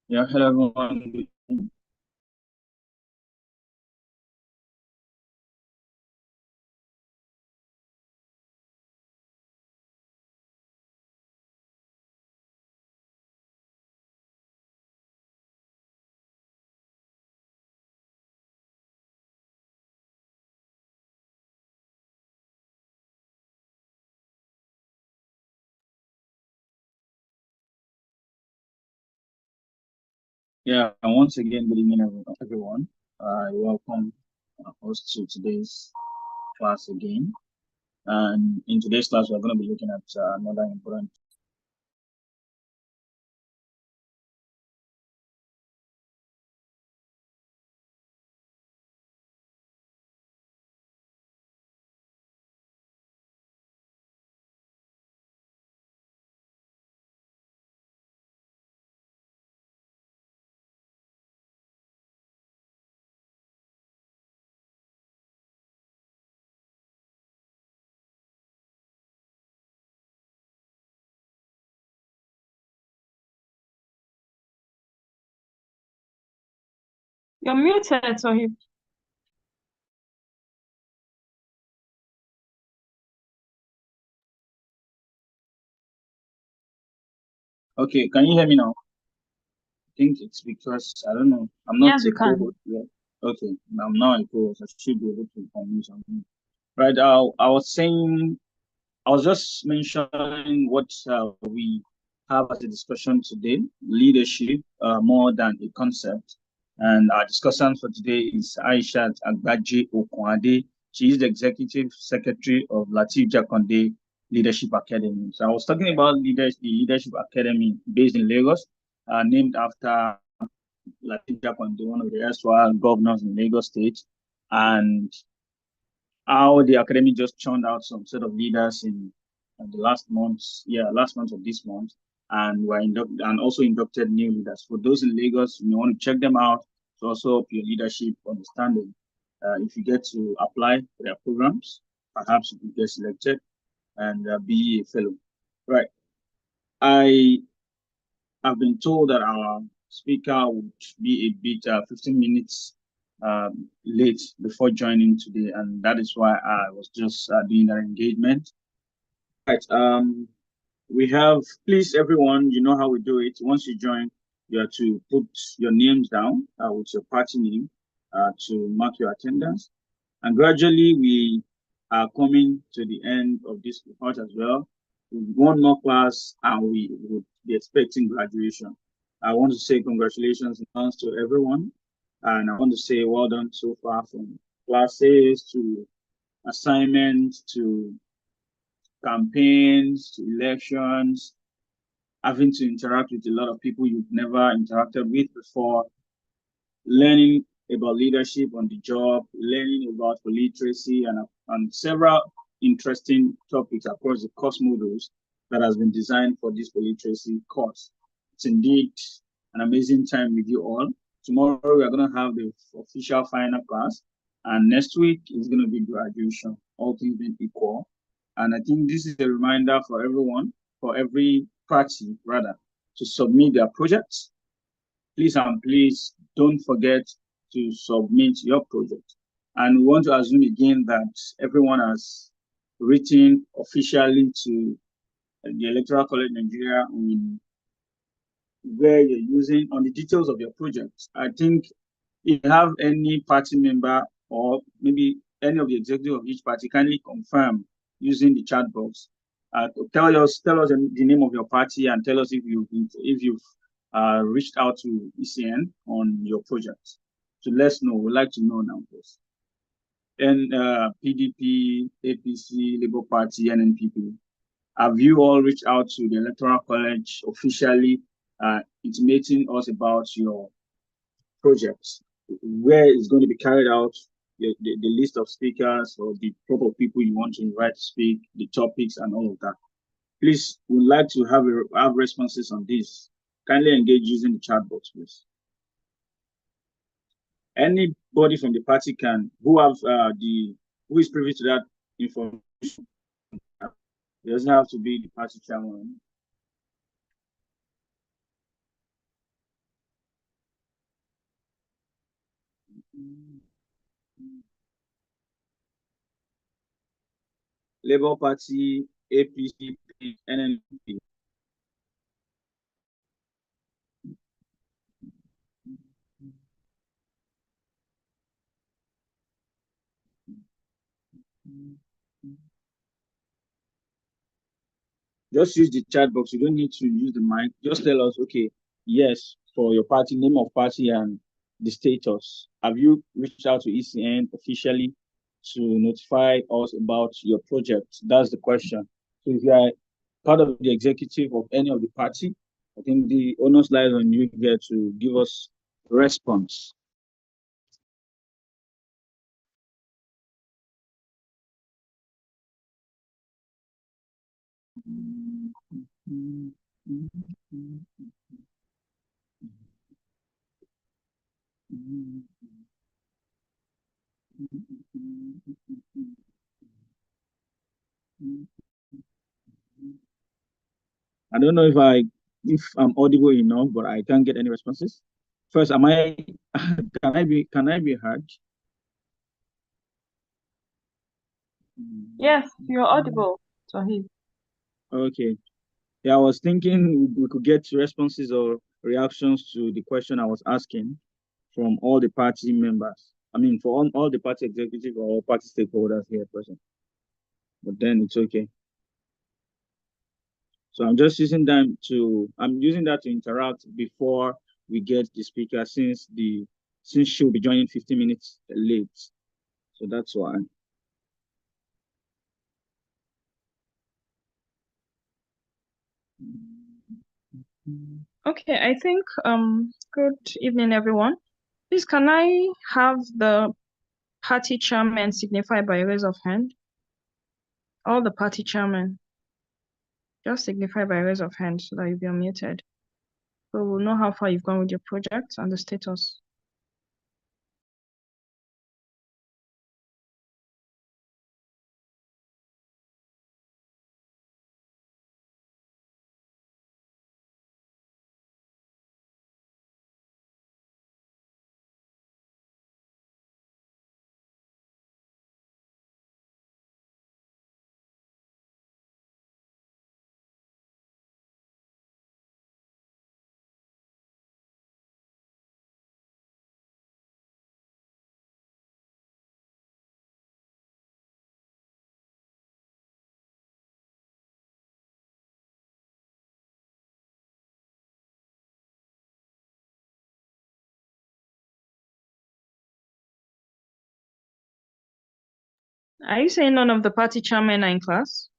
Yeah, hello everyone. Yeah, and once again, good evening, everyone. I welcome us to today's class again. And in today's class, we're going to be looking at another important. You're muted, so he. Okay, can you hear me now? I think it's because I don't know. I'm not Yes, a we can. co-host yet. Okay, I'm now a co-host. I should be able to unmute something. Right. I was saying I was just mentioning what we have as a discussion today, leadership more than a concept. And our discussion for today is Aishat Agbaje Okwade. She is the Executive Secretary of Latif Jakonde Leadership Academy. So I was talking about the Leadership Academy based in Lagos, named after Latif Jakonde, one of the erstwhile governors in Lagos State. And how the academy just churned out some set of leaders in the last month of this month, and and also inducted new leaders. For those in Lagos, you may want to check them out to also up your leadership understanding. If you get to apply for their programs, perhaps you could get selected and be a fellow. Right. I have been told that our speaker would be a bit 15 minutes late before joining today, and that is why I was just doing our engagement. Right. We have, please, everyone, you know how we do it. Once you join, you have to put your names down with your party name to mark your attendance. And gradually, we are coming to the end of this report as well. One more class, and we would be expecting graduation. I want to say congratulations to everyone, and I want to say well done so far from classes to assignments to campaigns to elections, having to interact with a lot of people you've never interacted with before, learning about leadership on the job, learning about literacy and several interesting topics across the course modules that has been designed for this literacy course. It's indeed an amazing time with you all. Tomorrow we are going to have the official final class, and next week is going to be graduation, all things being equal. And I think this is a reminder for everyone, for every party rather, to submit their projects. Please and please don't forget to submit your project. And we want to assume again that everyone has written officially to the Electoral College Nigeria on where you're using on the details of your project. I think if you have any party member or maybe any of the executive of each party, kindly confirm using the chat box. Tell us the name of your party and tell us if you've reached out to ECN on your project. So let's know. We'd like to know now, please. And PDP, APC, Labour Party, NNPP. Have you all reached out to the Electoral College officially, intimating us about your projects, where it's going to be carried out, the list of speakers or the group of people you want to invite to speak, the topics, and all of that? Please, we'd like to have responses on this. Kindly engage using the chat box, please. Anybody from the party can who is privy to that information. It doesn't have to be the party chairman. Labour Party, APC, NNP. Just use the chat box. You don't need to use the mic. Just tell us, okay, yes, for your party, name of party and the status. Have you reached out to ECN officially to notify us about your project? That's the question. So if you are part of the executive of any of the party, I think the onus lies on you here to give us a response. I don't know if I'm audible enough, but I can't get any responses. First, am I can I be heard? Yes, you're audible, Tohib. Okay. Yeah, I was thinking we could get responses or reactions to the question I was asking from all the party members. I mean, for all the party executive or party stakeholders here present. But then it's okay. So I'm using that to interact before we get the speaker since she'll be joining 15 minutes late. So that's why. Okay, I think good evening everyone. Please can I have the party chairman signify by raise of hand? All the party chairmen. Just signify by raise of hand so that you'll be unmuted. So we'll know how far you've gone with your project and the status. Are you saying none of the party chairmen are in class?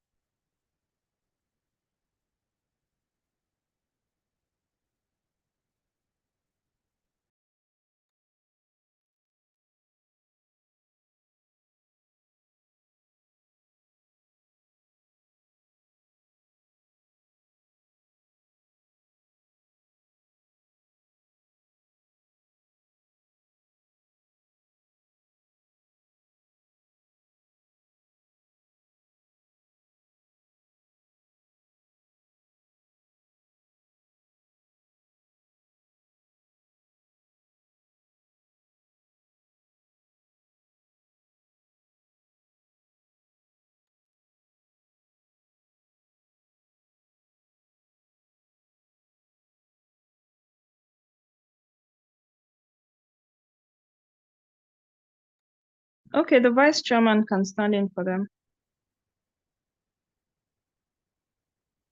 Okay, the vice chairman can stand in for them.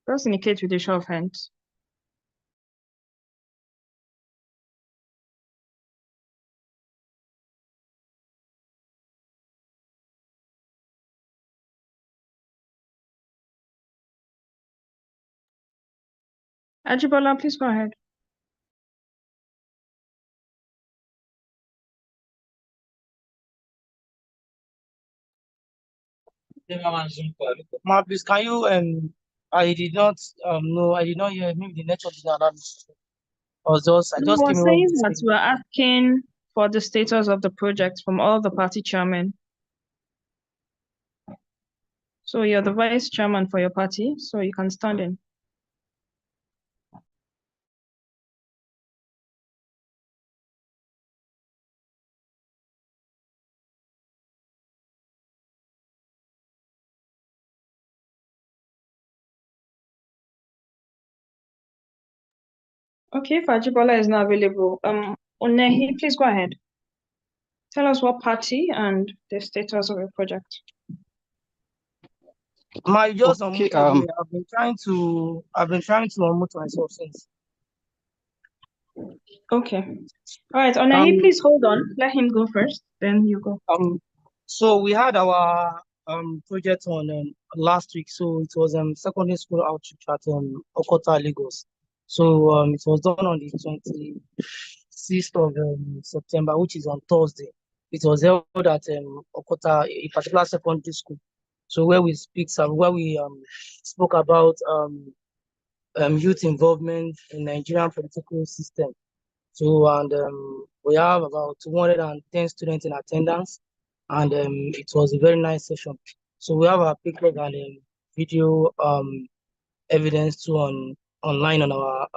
Just indicate with a show of hands. Ajibola, please go ahead. Ma, please, can you I did not know, I did not hear, maybe the network did not allow me. I No, just I came was in when saying you that we're asking for the status of the project from all the party chairmen. So you're the vice chairman for your party, so you can stand in. Okay, if Ajibola is not available, Onehi, please go ahead. Tell us what party and the status of your project. My just Okay, unmuted me. I've been trying to unmute myself since. Okay. All right, Onehi, please hold on. Let him go first, then you go. So we had our project on last week. So it was secondary school outreach at Okota, Lagos. So it was done on the 26th of September, which is on Thursday. It was held at Okota, a particular secondary school. So where we spoke about youth involvement in Nigerian political system. So and we have about 210 students in attendance, and it was a very nice session. So we have our pictures and video evidence too online on our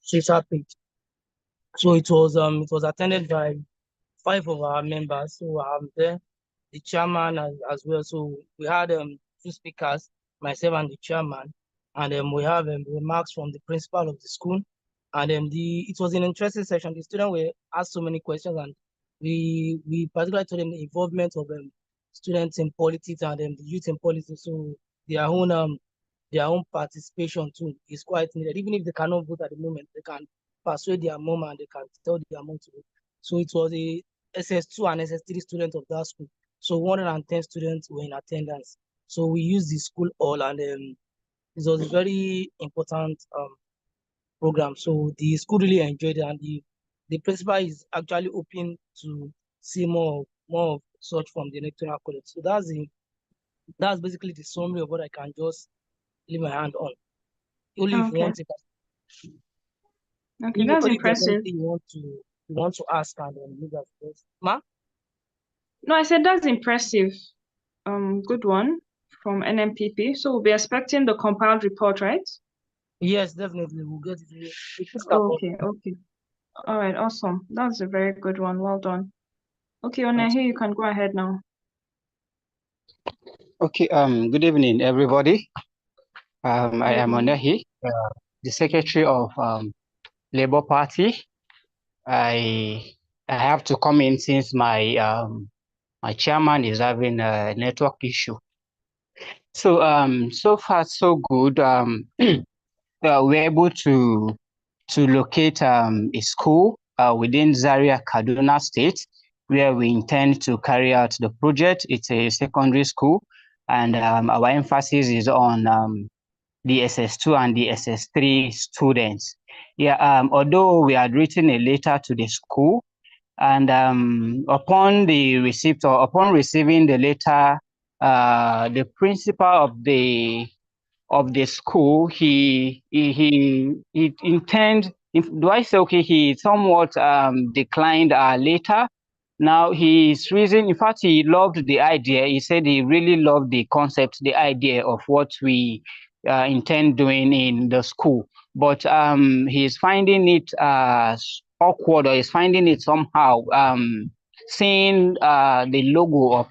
Twitter page. So it was attended by 5 of our members. So I'm there, the chairman as well. So we had 2 speakers, myself and the chairman, and we have remarks from the principal of the school. And it was an interesting session. The students were asked so many questions, and we particularly told them the involvement of students in politics and the youth in politics. So their own participation too is quite needed. Even if they cannot vote at the moment, they can persuade their mom and they can tell their mom to vote. So it was a SS2 and SS3 students of that school. So 110 students were in attendance. So we used the school hall, and it was a very important program. So the school really enjoyed it, and the principal is actually hoping to see more of such from the electoral college. So that's basically the summary of what I can just lay my hand on. Only if you want to. Okay, that's only impressive. If you want to ask, and then leave that first. Ma? No, I said that's impressive. Good one from NMPP. So we'll be expecting the compiled report, right? Yes, definitely. We'll get it. Okay. All right, awesome. That's a very good one. Well done. Okay, Onehi, you can go ahead now. Okay, good evening, everybody. I am Onehi, the secretary of Labour Party. I have to come in since my my chairman is having a network issue. So so far so good. We're able to locate a school within Zaria, Kaduna State, where we intend to carry out the project. It's a secondary school, and our emphasis is on the SS2 and the SS3 students. Yeah, although we had written a letter to the school, and upon the receipt or upon receiving the letter, the principal of the school, he intend. Do I say okay? He somewhat declined our letter. Now his reason, in fact, he loved the idea. He said he really loved the concept, the idea of what we intend doing in the school. But he's finding it awkward, or he's finding it somehow seeing the logo of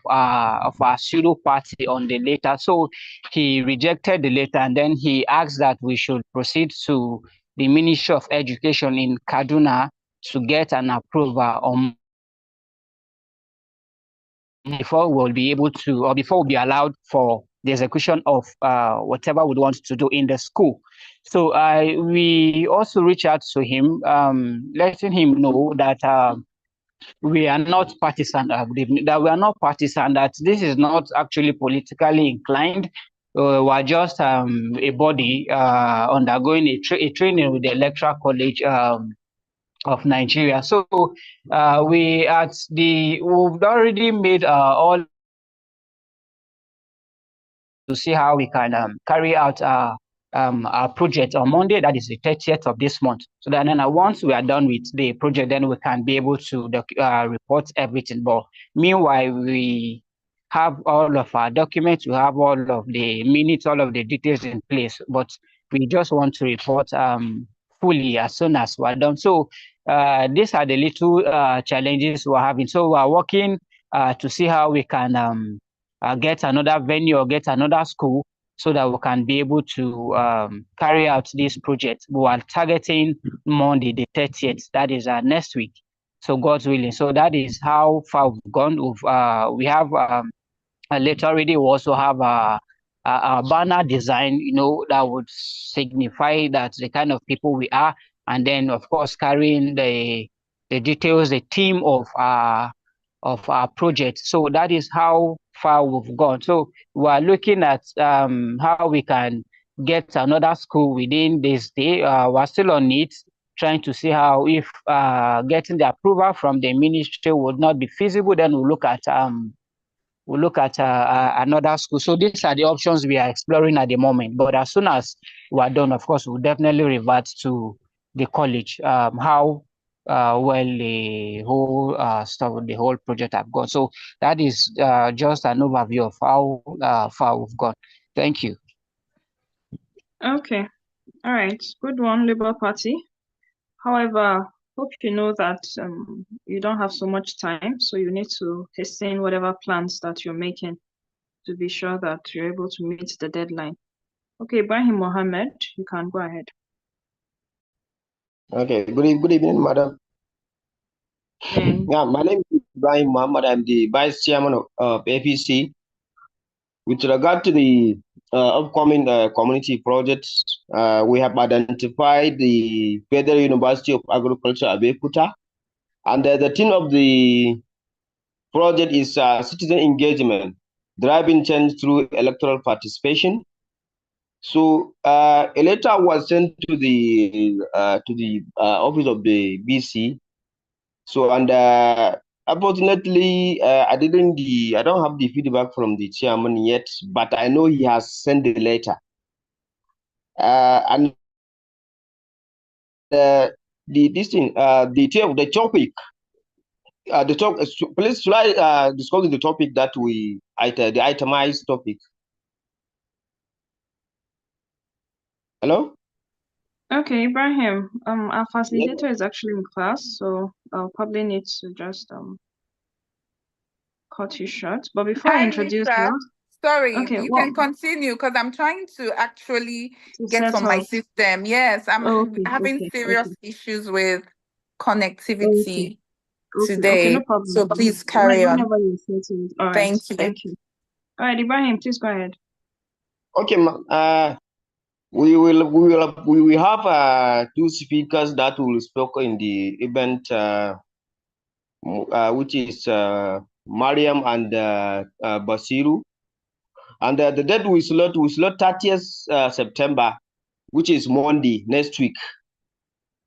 our pseudo party on the letter. So he rejected the letter, and then he asked that we should proceed to the Ministry of Education in Kaduna to get an approval on before we'll be able to, or before we'll be allowed for the execution of whatever we want to do in the school. So we also reach out to him, letting him know that we are not partisan, that we are not partisan, that this is not actually politically inclined. We're just a body undergoing a training with the Electoral College of Nigeria. So we've already made all to see how we can carry out our project on Monday, that is the 30th of this month. So then once we are done with the project, then we can be able to report everything. But meanwhile, we have all of our documents, we have all of the minutes, all of the details in place, but we just want to report fully as soon as we're done. So these are the little challenges we're having. So we're working to see how we can get another venue or get another school so that we can be able to carry out this project. We are targeting Monday, the 30th. That is next week. So God's willing. So that is how far we've gone. We have later already. We also have a banner design, that would signify that the kind of people we are, and then of course carrying the details, the theme of our project. So that is how far we've gone. So we are looking at how we can get another school within this day. We're still on it, trying to see how, if getting the approval from the ministry would not be feasible, then we'll look at another school. So these are the options we are exploring at the moment. But as soon as we are done, of course, we'll definitely revert to the college, how well the whole stuff, the whole project have gone. So that is just an overview of how far we've gone. Thank you. Okay. All right. Good one, Labour Party. However, hope you know that you don't have so much time, so you need to hasten whatever plans that you're making to be sure that you're able to meet the deadline. Okay, Ibrahim Mohammed, you can go ahead. Okay, good evening, madam. Yeah, my name is Ibrahim Mohammed. I'm the vice chairman of APC. With regard to the upcoming community projects, we have identified the Federal University of Agriculture, Abeokuta, and the theme of the project is citizen engagement, driving change through electoral participation. So a letter was sent to the office of the BC. So, and unfortunately, I don't have the feedback from the chairman yet, but I know he has sent the letter. And the topic. Please, should I discuss the topic that the itemized topic? Hello? Okay, Ibrahim, our facilitator is actually in class, so I'll probably need to just cut you short. But before I introduce you, sorry, okay, you can continue because I'm trying to actually get on my system. Yes, I'm having serious issues with connectivity today. Okay, no problem. So please carry on. Whenever you're settled. All right. Thank you. All right, Ibrahim, please go ahead. Okay, we will have two speakers that will speak in the event, which is Mariam and Basiru, and the date we slot 30th September, which is Monday next week,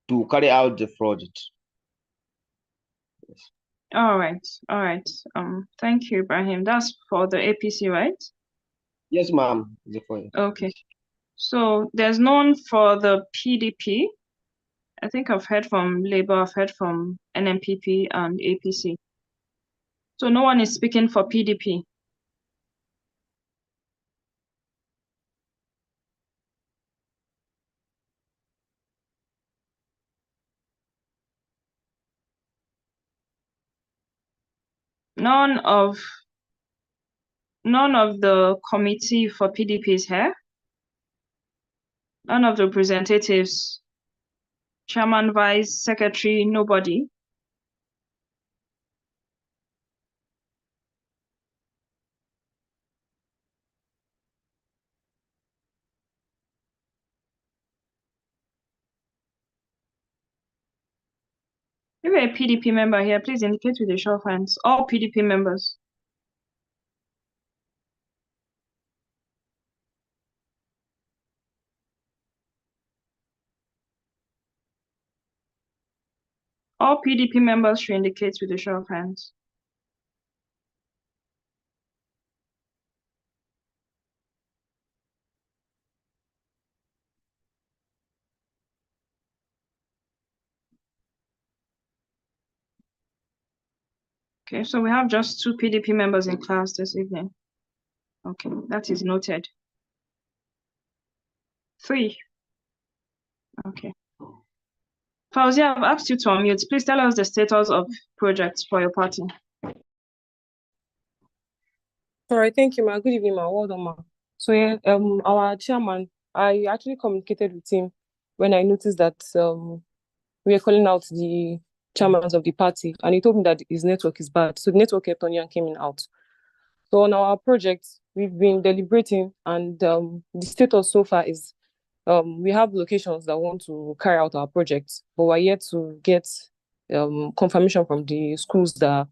to carry out the project. Yes. All right. Thank you, Ibrahim. That's for the APC, right? Yes, ma'am. Okay. So there's none for the PDP. I think I've heard from Labour, I've heard from NMPP and APC. So no one is speaking for PDP. None of the committee for PDP is here. None of the representatives, chairman, vice, secretary, nobody. If you're a PDP member here, please indicate with a show of hands. All PDP members. All PDP members should indicate with a show of hands. Okay, so we have just 2 PDP members in class this evening. Okay, that is noted. 3. Okay. Fauzia, I've asked you to unmute. Please tell us the status of projects for your party. All right, thank you, ma. Good evening, ma. Well done, ma. So yeah, our chairman, I actually communicated with him when I noticed that we were calling out the chairmen of the party, and he told me that his network is bad. So the network kept on yanking out. So on our project, we've been deliberating, and the status so far is we have locations that want to carry out our project, but we're yet to get confirmation from the schools that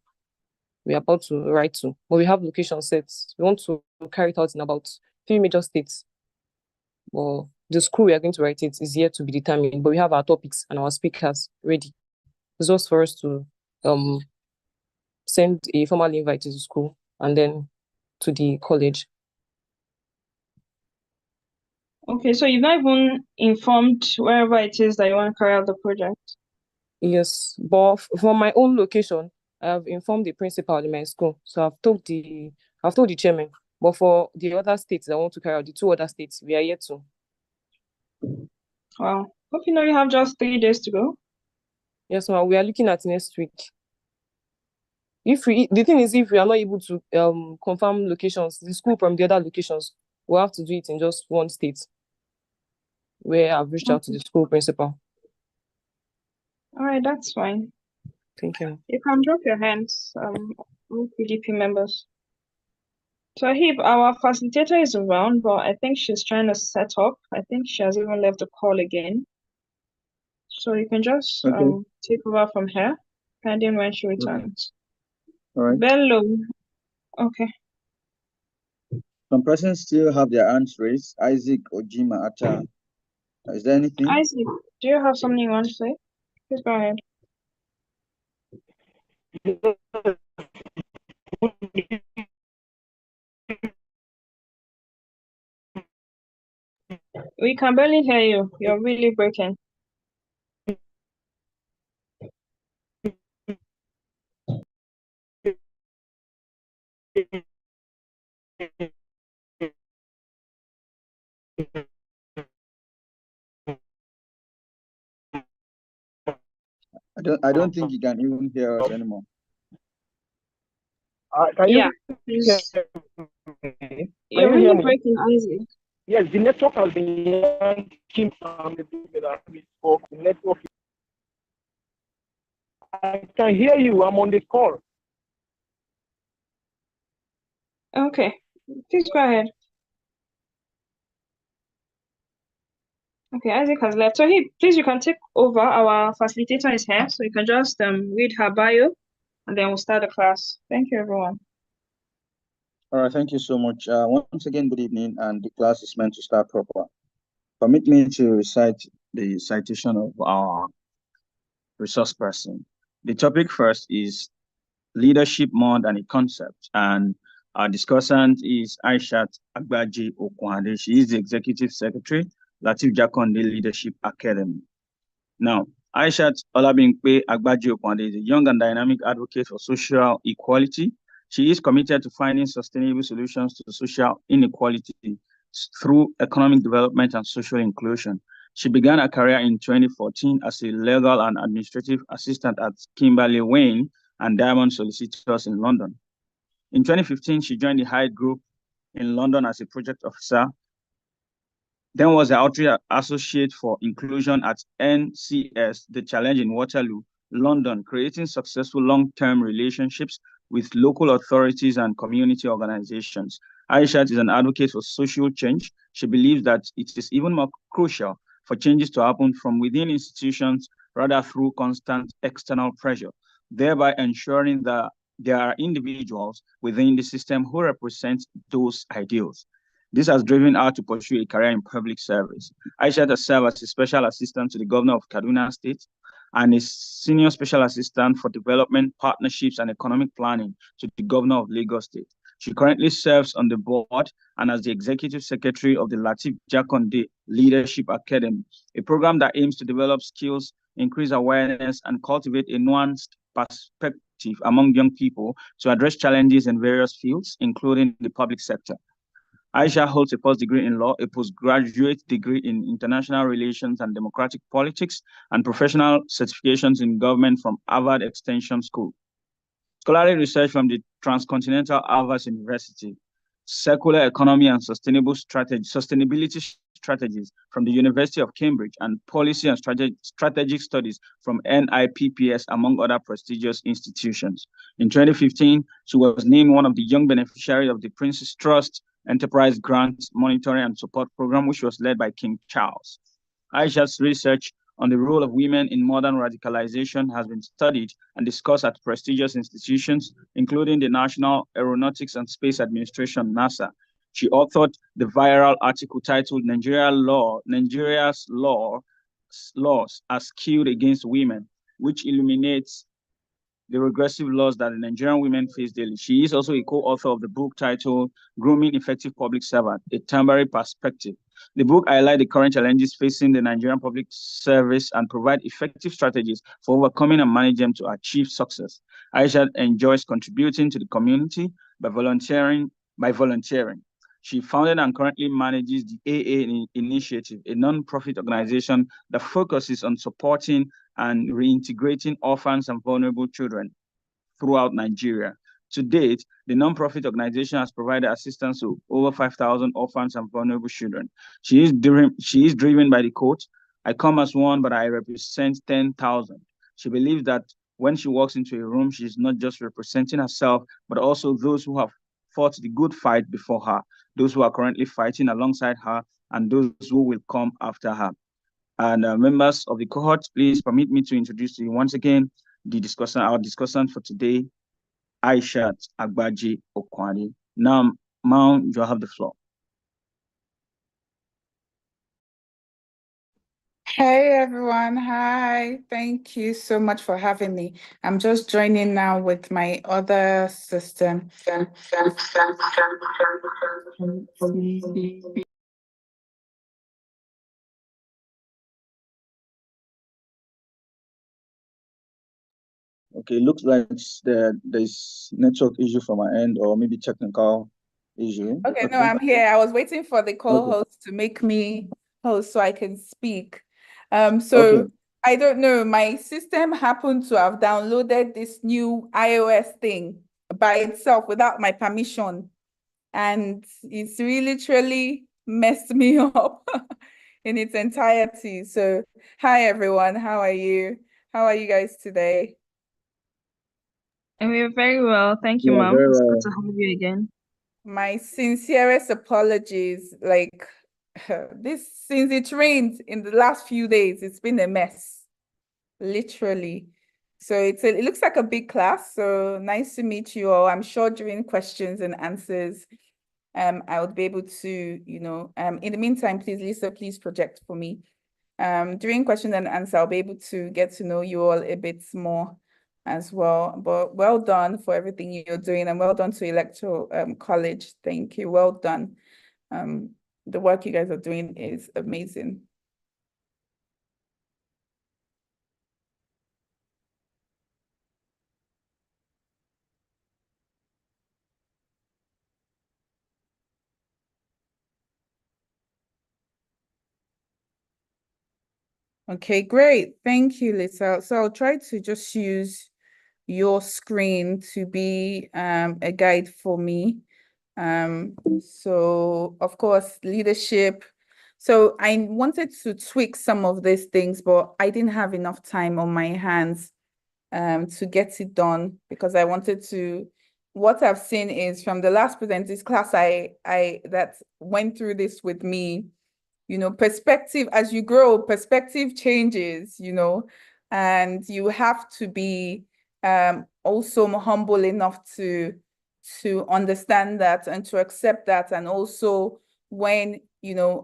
we're about to write to. But we have location sets. We want to carry it out in about 3 major states. Well, the school we are going to write it is yet to be determined, but we have our topics and our speakers ready. It's just for us to send a formal invite to the school and then to the college. Okay, so you've not even informed wherever it is that you want to carry out the project? Yes, but for my own location, I've informed the principal in my school. So I've told the chairman. But for the other states that want to carry out, the 2 other states, we are yet to. Wow. Hope you know you have just 3 days to go. Yes, ma'am. We are looking at next week. The thing is, if we are not able to confirm locations, the school from the other locations, we'll have to do it in just one state where I've reached out to the school principal. All right, that's fine. Thank you. You can drop your hands, all PDP members. So our facilitator is around, but I think she's trying to set up. I think she has even left the call again. So you can just take over from her, pending when she returns. All right. Bello. Okay. Some persons still have their hands raised. Isaac Ojima Acha. Is there anything? Isaac, do you have something you want to say? Please go ahead. We can barely hear you. You're really breaking. I don't think you can even hear us anymore. Yeah, you're really breaking, Isaac. Yes, the network has been yanking from the people that we spoke. The network. I can hear you. I'm on the call. Okay, please go ahead. Okay, Isaac has left. So please, you can take over. Our facilitator is here, so you can just read her bio, and then we'll start the class. Thank you, everyone. All right, thank you so much. Once again, good evening, and the class is meant to start proper. Permit me to recite the citation of our resource person. The topic first is leadership more than a concept, and our discussant is Aishat Agbaji Okwande. She is the Executive Secretary, Latif Jakonde Leadership Academy. Now, Aishat Olabimpe Agbaji Okwande is a young and dynamic advocate for social equality. She is committed to finding sustainable solutions to social inequality through economic development and social inclusion. She began her career in 2014 as a legal and administrative assistant at Kimberley Wayne and Diamond Solicitors in London. In 2015, she joined the Hyde Group in London as a project officer, then was the outreach associate for inclusion at NCS, The Challenge in Waterloo, London, creating successful long-term relationships with local authorities and community organizations. Aishat is an advocate for social change. She believes that it is even more crucial for changes to happen from within institutions rather through constant external pressure, thereby ensuring that there are individuals within the system who represent those ideals. This has driven her to pursue a career in public service. Aisha has served as a special assistant to the governor of Kaduna State and a senior special assistant for development, partnerships, and economic planning to the governor of Lagos State. She currently serves on the board and as the executive secretary of the Latif Jakonde Leadership Academy, a program that aims to develop skills, increase awareness, and cultivate a nuanced perspective among young people to address challenges in various fields, including the public sector. Aisha holds a first degree in law, a postgraduate degree in international relations and democratic politics, and professional certifications in government from Harvard Extension School. Scholarly research from the Transcontinental Harvard University, Circular Economy and Sustainability Strategies from the University of Cambridge, and Policy and Strategic Studies from NIPPS, among other prestigious institutions. In 2015, she was named one of the young beneficiaries of the Prince's Trust Enterprise Grant Monitoring and Support Program, which was led by King Charles. Aisha's research on the role of women in modern radicalization has been studied and discussed at prestigious institutions, including the National Aeronautics and Space Administration, NASA. She authored the viral article titled Nigeria's Laws Are Skewed Against Women, which illuminates the regressive laws that the Nigerian women face daily. She is also a co-author of the book titled Grooming Effective Public Servant, A Temporary Perspective. The book highlights the current challenges facing the Nigerian public service and provide effective strategies for overcoming and managing them to achieve success. Aisha enjoys contributing to the community by volunteering. She founded and currently manages the AA Initiative, a non-profit organization that focuses on supporting and reintegrating orphans and vulnerable children throughout Nigeria. To date, the non-profit organization has provided assistance to over 5,000 orphans and vulnerable children. She is driven by the quote, "I come as one, but I represent 10,000." She believes that when she walks into a room, she is not just representing herself, but also those who have fought the good fight before her, those who are currently fighting alongside her, and those who will come after her. And members of the cohort, please permit me to introduce to you once again our discussant for today, Aisha Agbaji Okwani. Now, Ma'am, you have the floor. Hey everyone, hi. Thank you so much for having me. I'm just joining now with my other system. Okay, looks like there's network issue from my end, or maybe technical issue. Okay, no, I'm here. I was waiting for the co-host to make me host so I can speak. So I don't know, my system happened to have downloaded this new iOS thing by itself without my permission. And it's really literally messed me up in its entirety. So hi everyone, how are you? How are you guys today? And we're very well. Thank you, ma'am. It's good to have you again. My sincerest apologies. Like since it rained in the last few days, it's been a mess, literally. So it looks like a big class. So nice to meet you all. I'm sure during questions and answers, I would be able to, in the meantime, Lisa, please project for me. During question and answer, I'll be able to get to know you all a bit more as well. But well done for everything you're doing, and well done to Electoral College. Thank you. Well done. The work you guys are doing is amazing. Okay, great. Thank you, Lisa. So I'll try to just use your screen to be a guide for me. So of course, leadership. So I wanted to tweak some of these things, but I didn't have enough time on my hands to get it done, because I wanted to, what I've seen is from the last presenters class that went through this with me, perspective, as you grow, perspective changes, and you have to be also humble enough to understand that and to accept that. And also when, you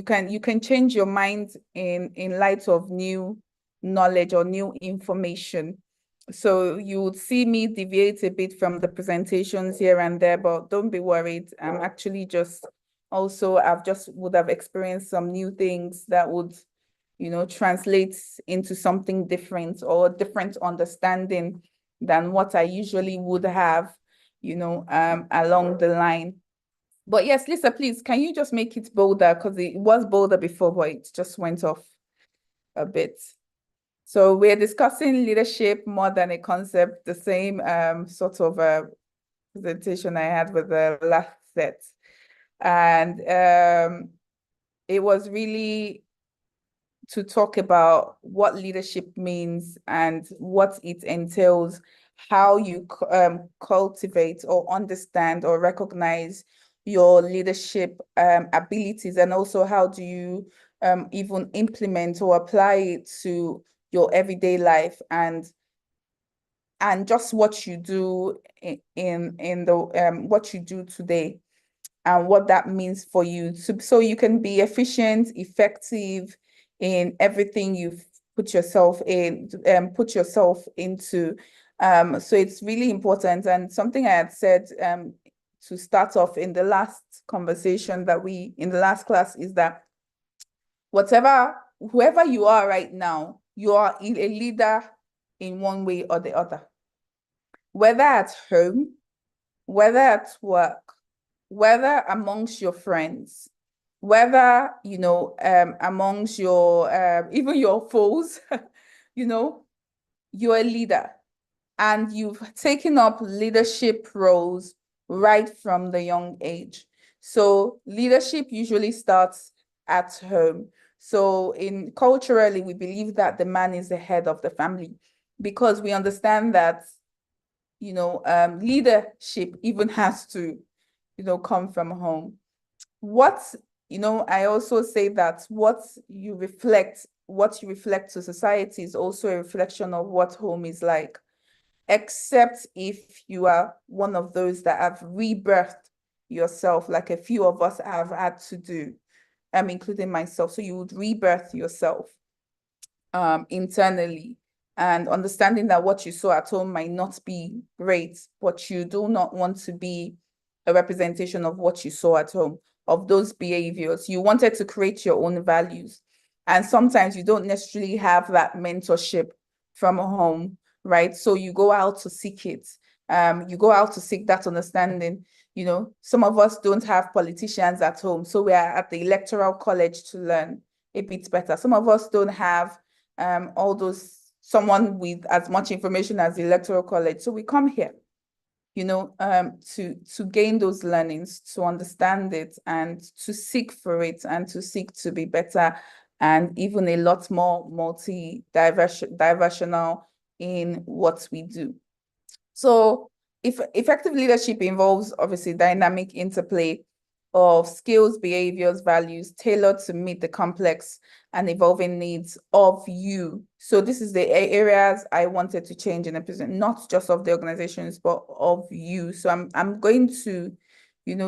can change your mind in light of new knowledge or new information. So you would see me deviate a bit from the presentations here and there, but don't be worried. I'm actually just also, would have experienced some new things that would, translate into something different or different understanding than what I usually would have, along the line. But yes, Lisa, please, can you just make it bolder? Because it was bolder before, but it just went off a bit. So we're discussing leadership more than a concept, the same sort of presentation I had with the last set. And it was really to talk about what leadership means and what it entails, how you cultivate or understand or recognize your leadership abilities, and also how do you even implement or apply it to your everyday life, and just what you do in the what you do today, and what that means for you, so you can be efficient, effective in everything you've put yourself into. So it's really important. And something I had said to start off in the last conversation in the last class is that whoever you are right now, you are a leader in one way or the other. Whether at home, whether at work, whether amongst your friends, whether, amongst your, even your foes, you're a leader, and you've taken up leadership roles right from the young age. So leadership usually starts at home. So culturally, we believe that the man is the head of the family, because we understand that, leadership even has to, come from home. I also say that what you reflect to society is also a reflection of what home is like, except if you are one of those that have rebirthed yourself, like a few of us have had to do, including myself. So you would rebirth yourself internally, and understanding that what you saw at home might not be great, but you do not want to be a representation of what you saw at home, of those behaviors. You wanted to create your own values. And sometimes you don't necessarily have that mentorship from home, right? So you go out to seek it. You go out to seek that understanding. Some of us don't have politicians at home, so we are at the electoral college to learn a bit better. Some of us don't have someone with as much information as the electoral college. So we come here, to gain those learnings, to understand it, and to seek for it, and to seek to be better, and even a lot more diversional in what we do. So if effective leadership involves obviously dynamic interplay of skills, behaviors, values tailored to meet the complex and evolving needs of you. So this is the areas I wanted to change in the present, not just of the organizations, but of you. So I'm going to,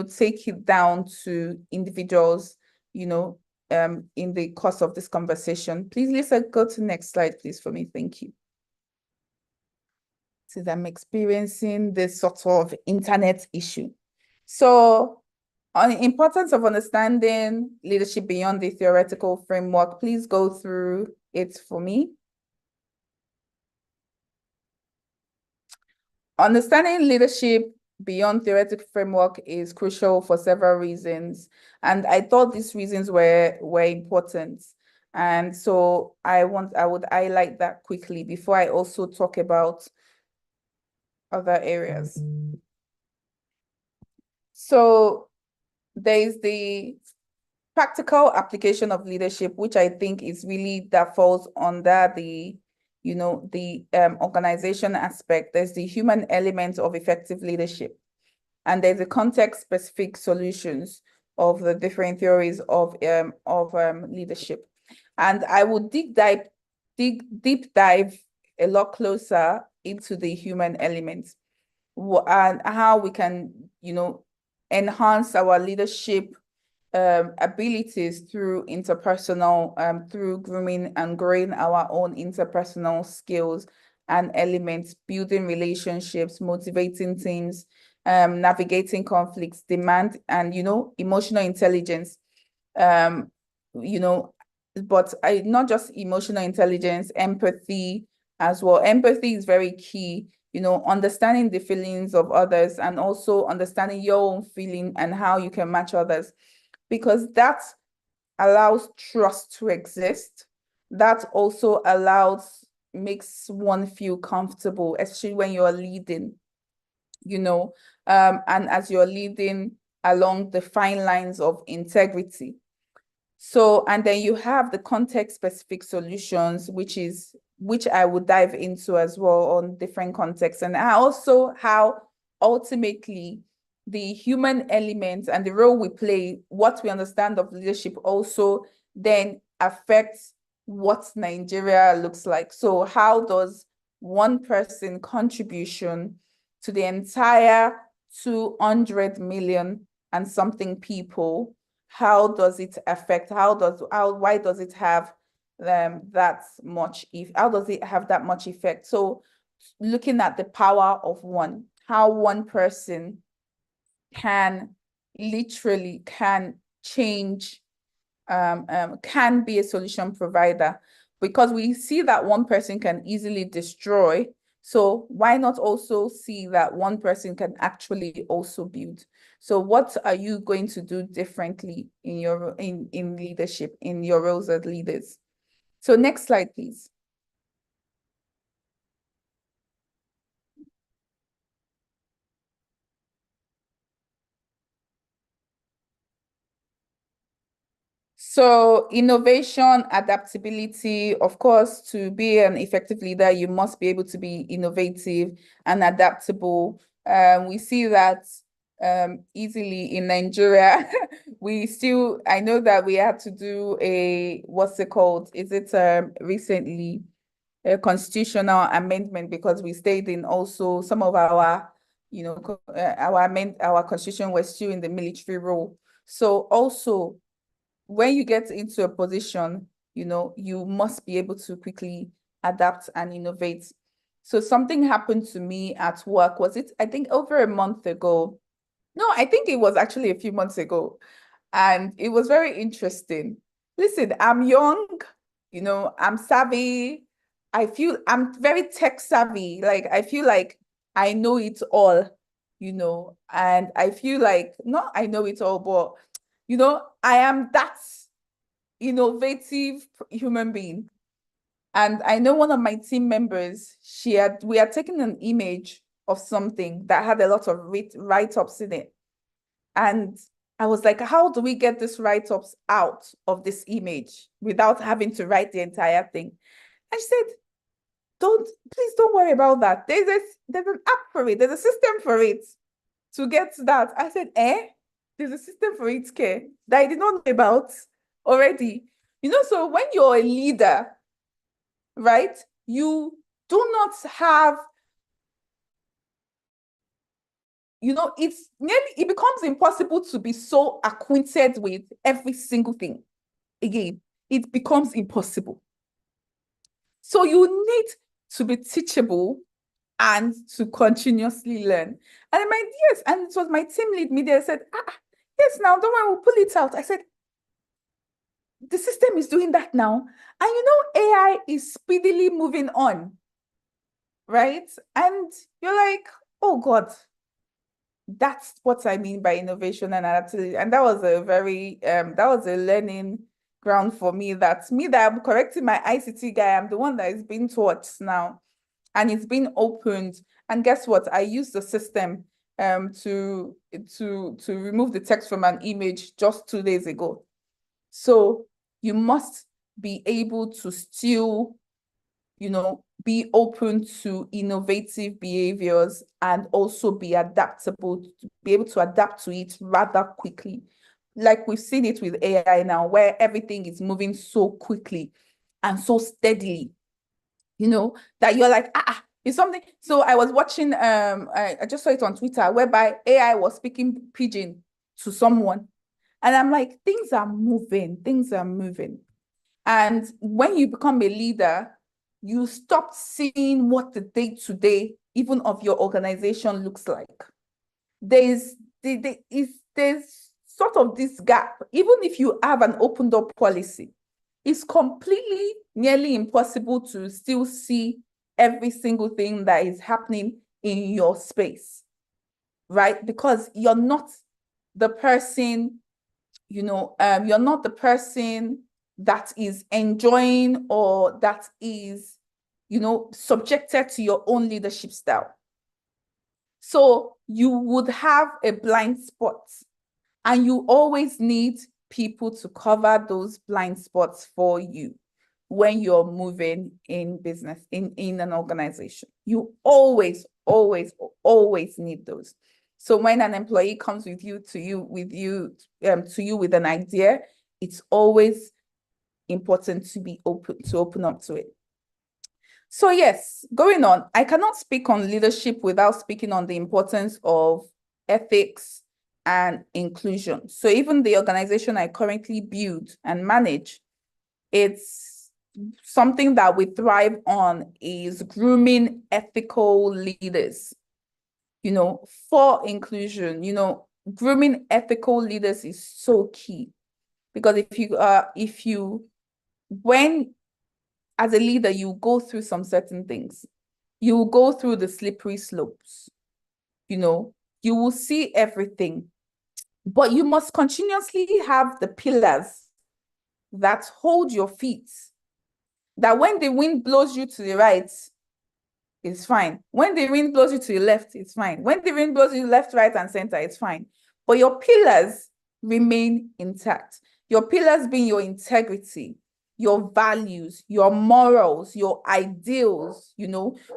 take it down to individuals, in the course of this conversation. Please, Lisa, go to the next slide, please, for me. Thank you. Since I'm experiencing this sort of internet issue. So on the importance of understanding leadership beyond the theoretical framework, please go through it for me. Understanding leadership beyond theoretical framework is crucial for several reasons. And I thought these reasons were important. And so I would highlight that quickly before I also talk about other areas. So there is the practical application of leadership, which I think is really that falls under the, the organization aspect. There's the human element of effective leadership, and there's the context-specific solutions of the different theories of leadership. And I would deep dive a lot closer into the human elements and how we can, enhance our leadership abilities through through grooming and growing our own interpersonal skills and elements, building relationships, motivating teams, navigating conflicts, demand, and, emotional intelligence. But not just emotional intelligence, empathy as well. Empathy is very key, understanding the feelings of others, and also understanding your own feeling and how you can match others, because that allows trust to exist. That also makes one feel comfortable, especially when you're leading, and as you're leading, along the fine lines of integrity. So, and then you have the context-specific solutions, which I would dive into as well on different contexts. And also how ultimately the human element and the role we play, what we understand of leadership also then affects what Nigeria looks like. So how does one person contribution to the entire 200 million and something people, how does it affect, why does it have that much, how does it have that much effect? So looking at the power of one, how one person can literally change, can be a solution provider, because we see that one person can easily destroy. So why not also see that one person can actually also build? So what are you going to do differently in your in leadership, in your roles as leaders? So next slide, please. So innovation, adaptability, of course, to be an effective leader, you must be able to be innovative and adaptable. We see that easily in Nigeria. I know that we had to do what's it called? Is it recently a constitutional amendment, because we stayed in also some of our, our constitution was still in the military role. So also, when you get into a position, you must be able to quickly adapt and innovate. So something happened to me at work. Was it, I think, over a month ago? No, I think it was actually a few months ago. And it was very interesting. Listen, I'm young, I'm savvy. I feel I'm very tech savvy. Like, I feel like I know it all, and I feel like, not I know it all, but I am that innovative human being. And I know one of my team members, we had taken an image of something that had a lot of write-ups in it. And I was like, how do we get this write-ups out of this image without having to write the entire thing? And she said, please don't worry about that. There's an app for it. There's a system for it to get that. I said, there's a system for it, care, that I did not know about already. So when you're a leader, right, you do not have, it becomes impossible to be so acquainted with every single thing. Again, it becomes impossible. So you need to be teachable and to continuously learn. And I'm like, yes, and it was my team lead media said, yes, now don't worry, we'll pull it out. I said, the system is doing that now. And AI is speedily moving on, right? And you're like, oh God, that's what I mean by innovation and adaptability. And that was a very, that was a learning ground for me, that I'm correcting my ICT guy. I'm the one that is being taught now, and it's been opened. And guess what? I used the system to remove the text from an image just 2 days ago. So you must be able to still, be open to innovative behaviors and also be adaptable, to be able to adapt to it rather quickly. Like we've seen it with AI now, where everything is moving so quickly and so steadily, that you're like, it's something. So I was watching, I just saw it on Twitter, whereby AI was speaking pidgin to someone. And I'm like, things are moving. And when you become a leader, you stop seeing what the day-to-day, even of your organization, looks like. There's sort of this gap. Even if you have an open door policy, it's completely nearly impossible to still see every single thing that is happening in your space, right? Because you're not the person, you're not the person that is enjoying or that is, subjected to your own leadership style. So you would have a blind spot And you always need people to cover those blind spots for you when you're moving in business, in an organization. You always need those. So when an employee comes with you with an idea, it's always important to be open up to it. So yes, going on, I cannot speak on leadership without speaking on the importance of ethics and inclusion. So even the organization I currently build and manage, it's something that we thrive on is grooming ethical leaders, for inclusion. Grooming ethical leaders is so key, because when as a leader, you go through some certain things. You will go through the slippery slopes. You will see everything, but you must continuously have the pillars that hold your feet, that when the wind blows you to the right, it's fine. When the wind blows you to the left, it's fine. When the wind blows you left, right, and center, it's fine. But your pillars remain intact. Your pillars being your integrity, your values, your morals, your ideals,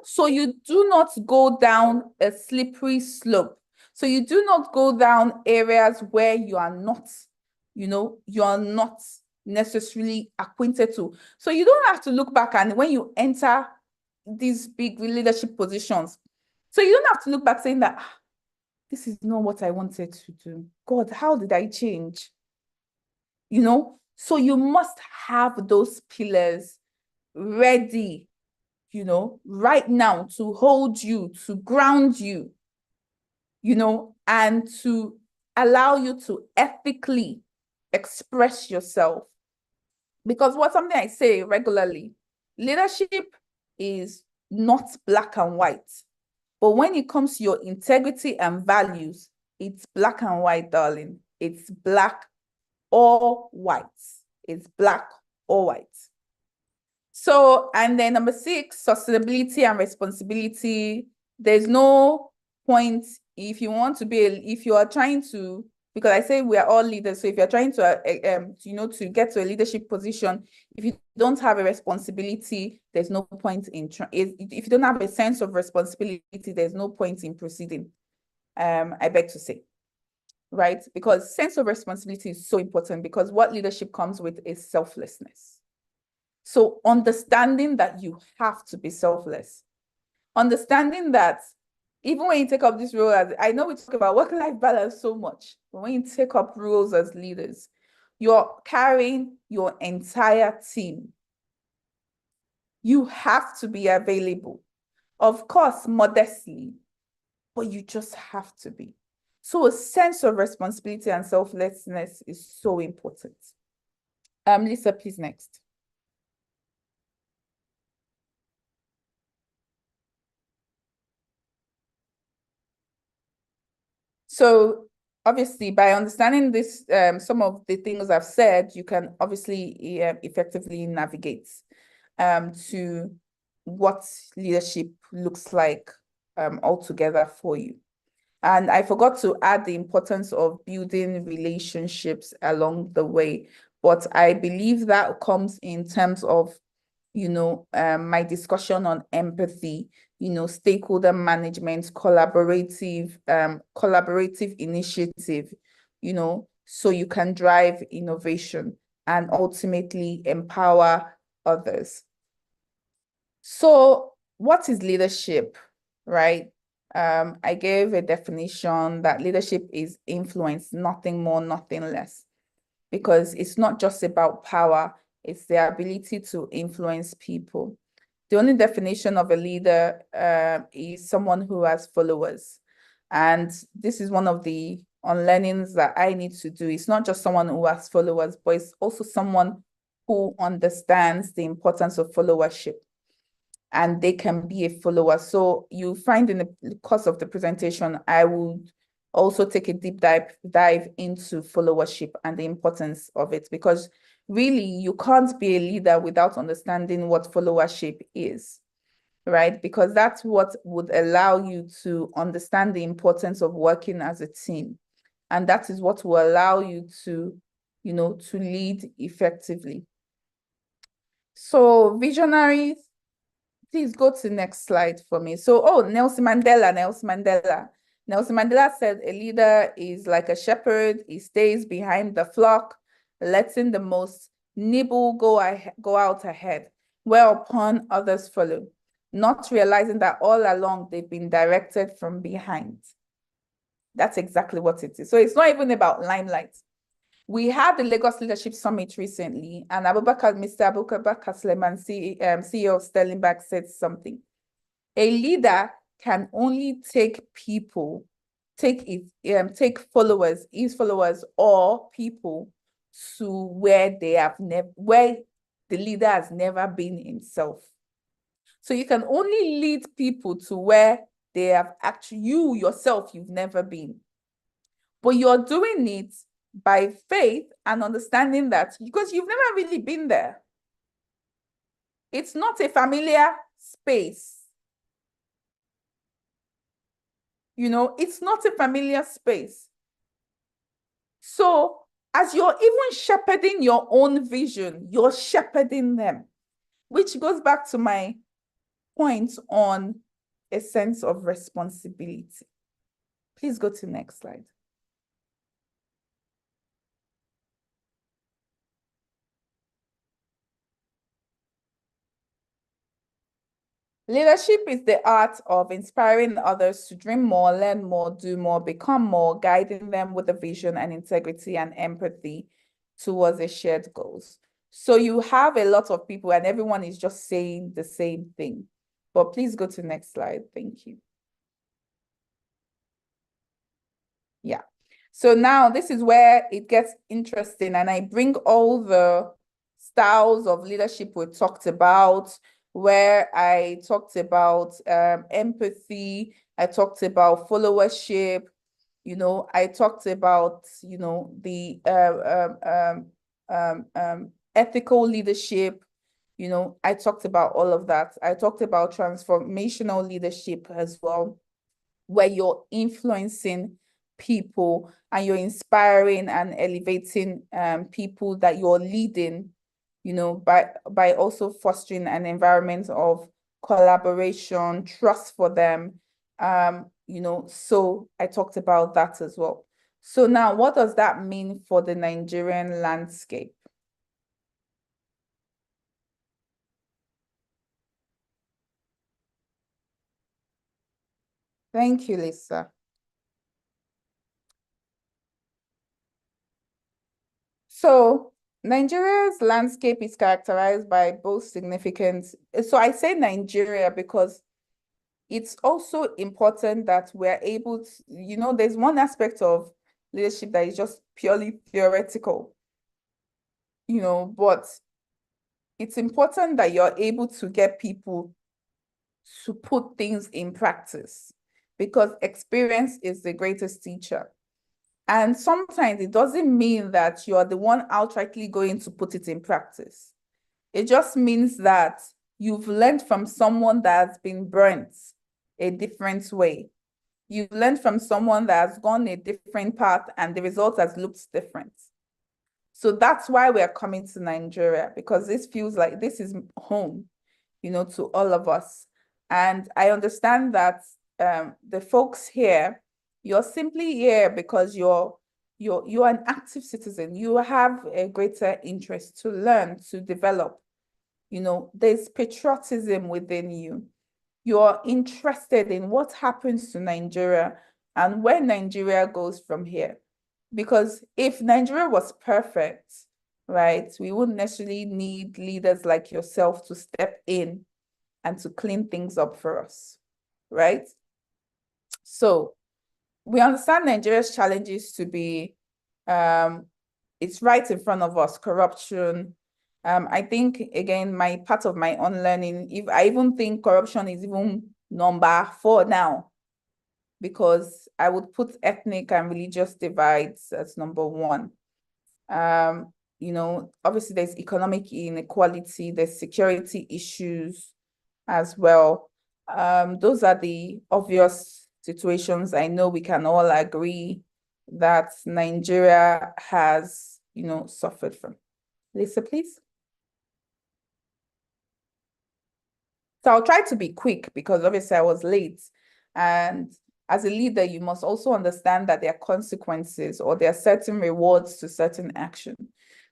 so you do not go down a slippery slope. So you do not go down areas where you are not necessarily acquainted to. So you don't have to look back, and when you enter these big leadership positions, so you don't have to look back saying that this is not what I wanted to do. God, how did I change? So you must have those pillars ready, right now, to hold you, to ground you, and to allow you to ethically express yourself. Because something I say regularly, leadership is not black and white. But when it comes to your integrity and values, it's black and white, darling. It's black or white. It's black or white. So, and then number 6, sustainability and responsibility. There's no point if you are trying to, because I say we are all leaders. So if you're trying to, to get to a leadership position, if you don't have a responsibility, there's no point in if you don't have a sense of responsibility, there's no point in proceeding. I beg to say, right? Because sense of responsibility is so important, because what leadership comes with is selflessness. So understanding that you have to be selfless, understanding that even when you take up this role, I know we talk about work-life balance so much, but when you take up roles as leaders, you're carrying your entire team. You have to be available, of course, modestly, but you just have to be. So a sense of responsibility and selflessness is so important. Lisa, please, next. So obviously, by understanding this, some of the things I've said, you can obviously effectively navigate to what leadership looks like altogether for you. And I forgot to add the importance of building relationships along the way. But I believe that comes in terms of, my discussion on empathy, stakeholder management, collaborative initiative, so you can drive innovation and ultimately empower others. So what is leadership, right? I gave a definition that leadership is influence, nothing more, nothing less, because it's not just about power, it's the ability to influence people. The only definition of a leader is someone who has followers. And this is one of the unlearnings that I need to do. It's not just someone who has followers, but it's also someone who understands the importance of followership, and they can be a follower. So you find in the course of the presentation, I would also take a deep dive into followership and the importance of it, because really you can't be a leader without understanding what followership is, right? Because that's what would allow you to understand the importance of working as a team And that is what will allow you to, to lead effectively. So visionaries, please go to the next slide for me. So, Nelson Mandela. Nelson Mandela said a leader is like a shepherd. He stays behind the flock, letting the most nimble go out ahead, whereupon others follow, not realizing that all along they've been directed from behind. That's exactly what it is. So it's not even about limelight. We had the Lagos Leadership Summit recently, and Mr. Abubakar Suleiman, CEO of Sterling Bank, said something. A leader can only take followers, his followers or people to where where the leader has never been himself. So you can only lead people to where they have actually, you yourself, you've never been. But you're doing it by faith and understanding that because you've never really been there. It's not a familiar space. It's not a familiar space. So as you're even shepherding your own vision, you're shepherding them, which goes back to my point on a sense of responsibility. Please go to the next slide. Leadership is the art of inspiring others to dream more, learn more, do more, become more, guiding them with a vision and integrity and empathy towards a shared goals. So you have a lot of people and everyone is just saying the same thing. But please go to the next slide. Thank you. Yeah. So now this is where it gets interesting, and I bring all the styles of leadership we talked about, where I talked about empathy, I talked about followership, I talked about, the ethical leadership, I talked about all of that. I talked about transformational leadership as well, where you're influencing people and you're inspiring and elevating people that you're leading, by also fostering an environment of collaboration, trust for them. So I talked about that as well. So now what does that mean for the Nigerian landscape? Thank you, Lisa. So Nigeria's landscape is characterized by both significant. So I say Nigeria because it's also important that we're able to, there's one aspect of leadership that is just purely theoretical, but it's important that you're able to get people to put things in practice because experience is the greatest teacher. And sometimes it doesn't mean that you're the one outrightly going to put it in practice. It just means that you've learned from someone that has been burnt a different way. You've learned from someone that has gone a different path and the result has looked different. So that's why we're coming to Nigeria, because this feels like this is home, to all of us. And I understand that the folks here, you're simply here because you're an active citizen. You have a greater interest to learn, to develop. There's patriotism within you. You're interested in what happens to Nigeria and where Nigeria goes from here. Because if Nigeria was perfect, right, we wouldn't necessarily need leaders like yourself to step in and to clean things up for us, right? So we understand Nigeria's challenges to be, it's right in front of us, corruption. I think, again, part of my unlearning, if I even think corruption is even number 4 now, because I would put ethnic and religious divides as number 1. Obviously there's economic inequality, there's security issues as well. Those are the obvious situations I know we can all agree that Nigeria has, suffered from. Lisa, please. So I'll try to be quick because obviously I was late. And as a leader, you must also understand that there are consequences or there are certain rewards to certain action.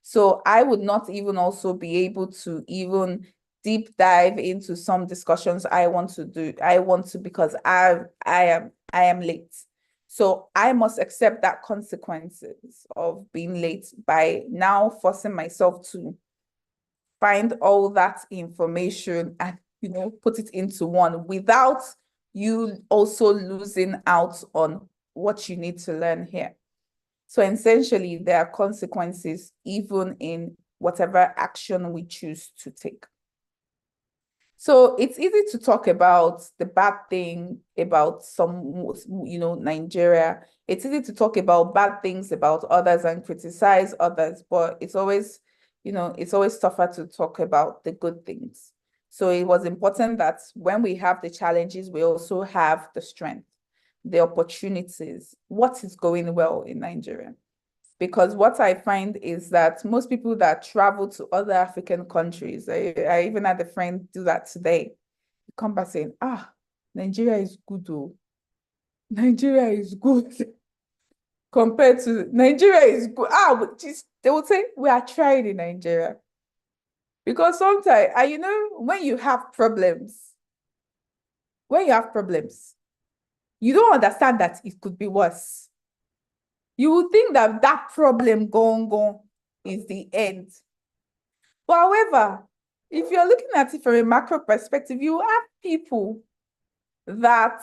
So I would not even also be able to even deep dive into some discussions I want to do. Because I am late. So I must accept that consequences of being late by now forcing myself to find all that information and put it into one without you also losing out on what you need to learn here. So essentially, there are consequences even in whatever action we choose to take. So it's easy to talk about the bad thing about Nigeria. It's easy to talk about bad things about others and criticize others, but it's always tougher to talk about the good things. So it was important that when we have the challenges, we also have the strength, the opportunities, what is going well in Nigeria. Because what I find is that most people that travel to other African countries, I even had a friend do that today, come back saying, Nigeria is good, oh. Nigeria is good. Compared to Nigeria is good. They would say, we are trying in Nigeria. Because sometimes, when you have problems, you don't understand that it could be worse. You would think that that problem gone is the end. But however, if you're looking at it from a macro perspective, you have people that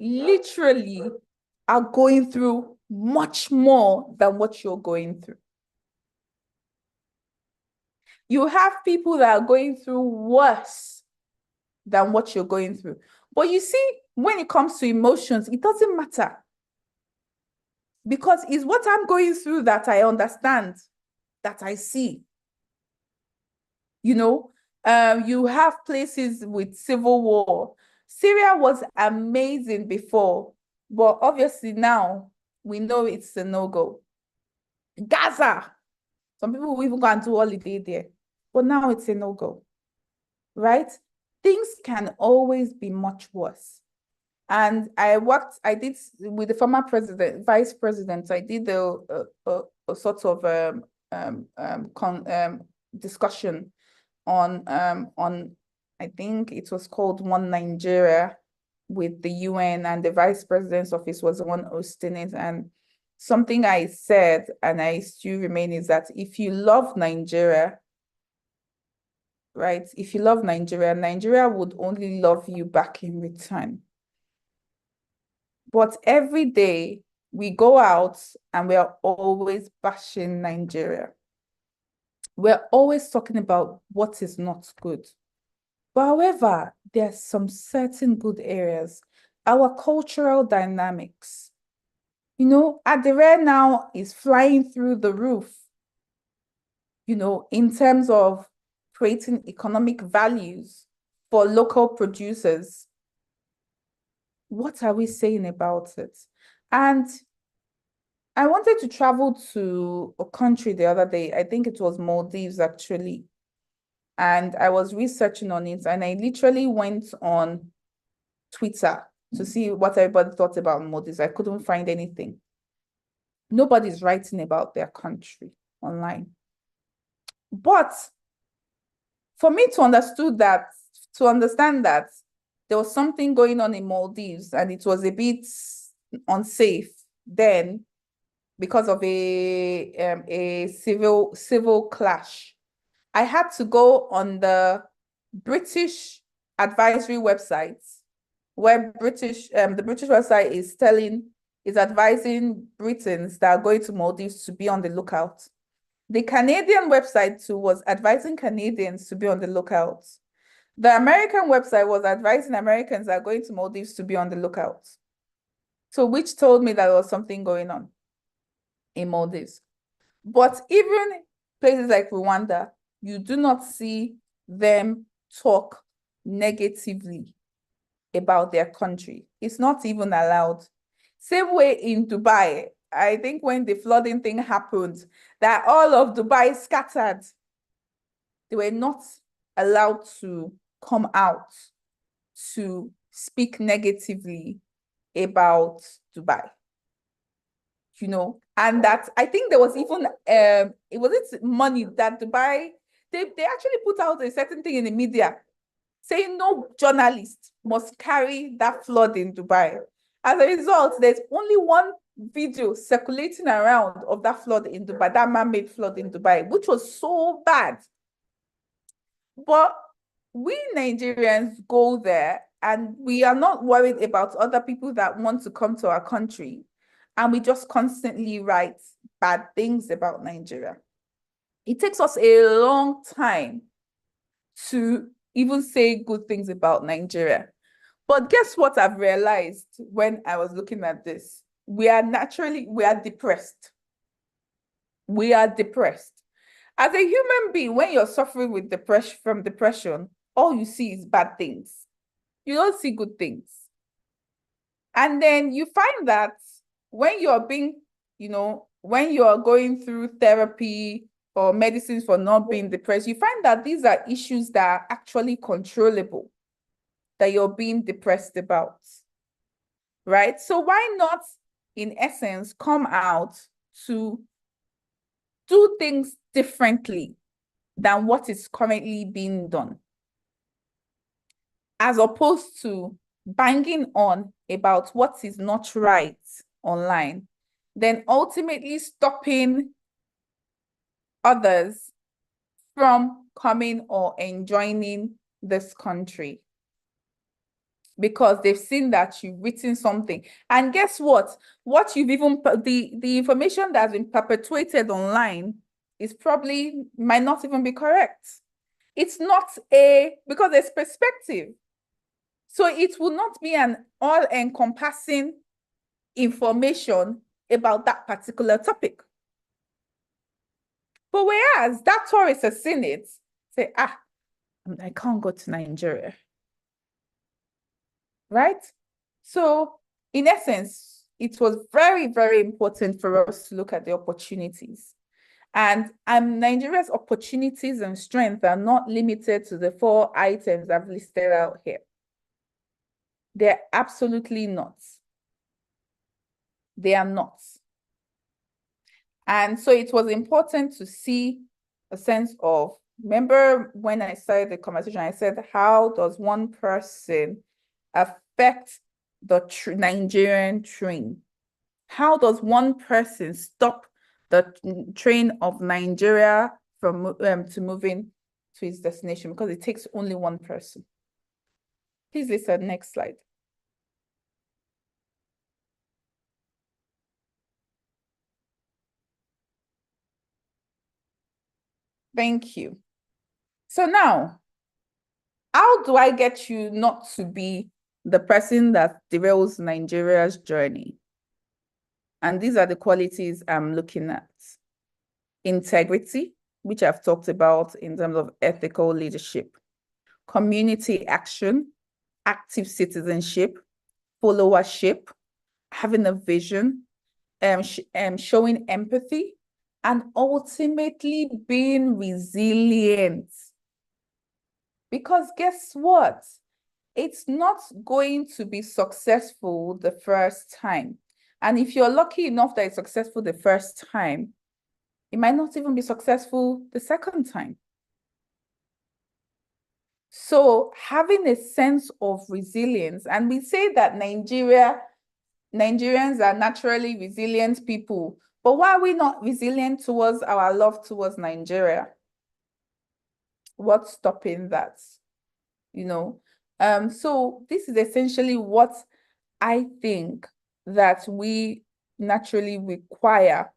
literally are going through much more than what you're going through. You have people that are going through worse than what you're going through. But you see, when it comes to emotions, it doesn't matter. Because it's what I'm going through that I understand, that I see. You have places with civil war. Syria was amazing before, but obviously now we know it's a no-go. Gaza, some people will even go and do holiday there, but now it's a no-go, right? Things can always be much worse. And I did with the former vice president, I did a sort of discussion on I think it was called One Nigeria with the UN, and the vice president's office was the one hosting it. And something I said, and I still remain, is that if you love Nigeria, right? If you love Nigeria, Nigeria would only love you back in return. But every day we go out and we are always bashing Nigeria. We're always talking about what is not good. But however, there's some certain good areas. Our cultural dynamics. Adire now is flying through the roof, in terms of creating economic values for local producers. What are we saying about it? And I wanted to travel to a country the other day. I think it was Maldives, actually. And I was researching on it, and I literally went on Twitter to see what everybody thought about Maldives. I couldn't find anything. Nobody's writing about their country online. But for me to understand that there was something going on in Maldives and it was a bit unsafe then because of a civil clash, I had to go on the British advisory websites, where the British website is advising Britons that are going to Maldives to be on the lookout. The Canadian website too was advising Canadians to be on the lookout. The American website was advising Americans that are going to Maldives to be on the lookout. So which told me that there was something going on in Maldives. But even places like Rwanda, you do not see them talk negatively about their country. It's not even allowed. Same way in Dubai. I think when the flooding thing happened, that all of Dubai scattered. They were not allowed to come out to speak negatively about Dubai. You know, and that I think there was even it wasn't money that Dubai, they actually put out a certain thing in the media saying no journalist must carry that flood in Dubai. As a result, there's only one video circulating around of that flood in Dubai, that man-made flood in Dubai, which was so bad. But we Nigerians go there and we are not worried about other people that want to come to our country. And we just constantly write bad things about Nigeria. It takes us a long time to even say good things about Nigeria. But guess what I've realized when I was looking at this? We are depressed. We are depressed. As a human being, when you're suffering with depression, all you see is bad things. You don't see good things. And then you find that when you're being, when you're going through therapy or medicines for not being depressed, you find that these are issues that are actually controllable, that you're being depressed about, right? So why not, in essence, come out to do things differently than what is currently being done, as opposed to banging on about what is not right online, then ultimately stopping others from coming or enjoying this country because they've seen that you've written something. And guess what? What you've even, the information that's been perpetuated online is probably might not even be correct. It's not because there's perspective. So it will not be an all-encompassing information about that particular topic. But whereas that tourist has seen it, say, I can't go to Nigeria. Right? So in essence, it was very, very important for us to look at the opportunities. And Nigeria's opportunities and strengths are not limited to the 4 items I've listed out here. They're absolutely not. They are not. And so it was important to see a sense of, remember when I started the conversation, I said, how does one person affect the Nigerian train? How does one person stop the train of Nigeria from to moving to its destination? Because it takes only one person. Please listen, next slide. Thank you. So now, how do I get you not to be the person that derails Nigeria's journey? And these are the qualities I'm looking at. Integrity, which I've talked about in terms of ethical leadership. Community action, active citizenship, followership, having a vision, showing empathy, and ultimately being resilient. Because guess what? It's not going to be successful the first time. And if you're lucky enough that it's successful the first time, it might not even be successful the second time. So having a sense of resilience, and we say that Nigerians are naturally resilient people, but why are we not resilient towards our love towards Nigeria? What's stopping that? So this is essentially what I think that we naturally require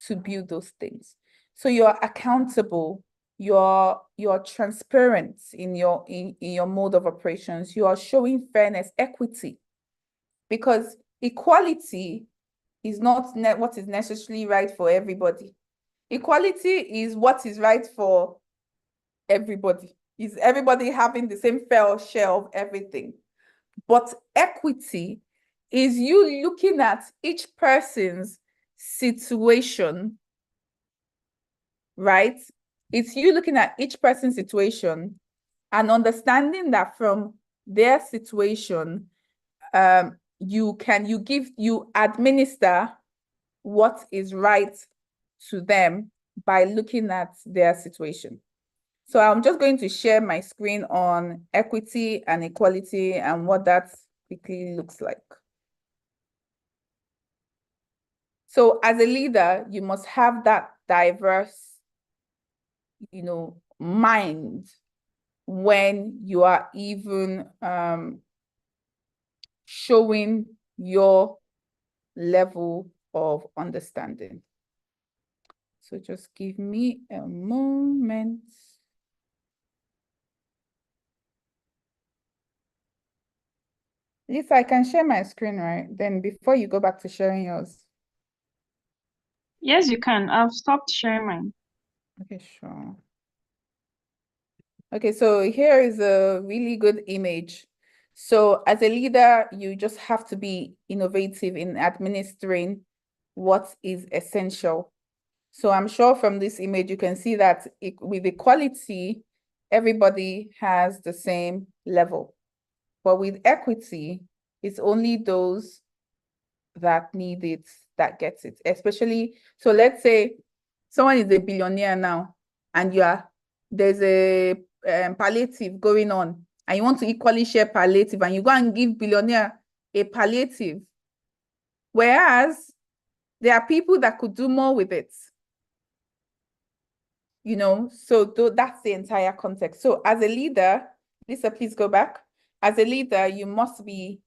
to build those things. So you're accountable, you're transparent in your mode of operations, you are showing fairness, equity, because equality is not what is necessarily right for everybody. Equality is what is right for everybody. Is everybody having the same fair share of everything? But equity is you looking at each person's situation, right? It's you looking at each person's situation and understanding that from their situation, you administer what is right to them by looking at their situation. So I'm just going to share my screen on equity and equality and what that quickly looks like. So as a leader, you must have that diverse, mind when you are even showing your level of understanding. So just give me a moment. If I can share my screen, right? Then before you go back to sharing yours. Yes, you can. I've stopped sharing mine. Okay, sure. Okay, so here is a really good image. So as a leader, you just have to be innovative in administering what is essential. So I'm sure from this image, you can see that with equality, everybody has the same level. But with equity, it's only those that need it that gets it. Especially, so let's say someone is a billionaire now, and there's a palliative going on, and you want to equally share palliative, and you go and give billionaire a palliative. Whereas there are people that could do more with it. So that's the entire context. So as a leader, Lisa, please go back. As a leader, you must be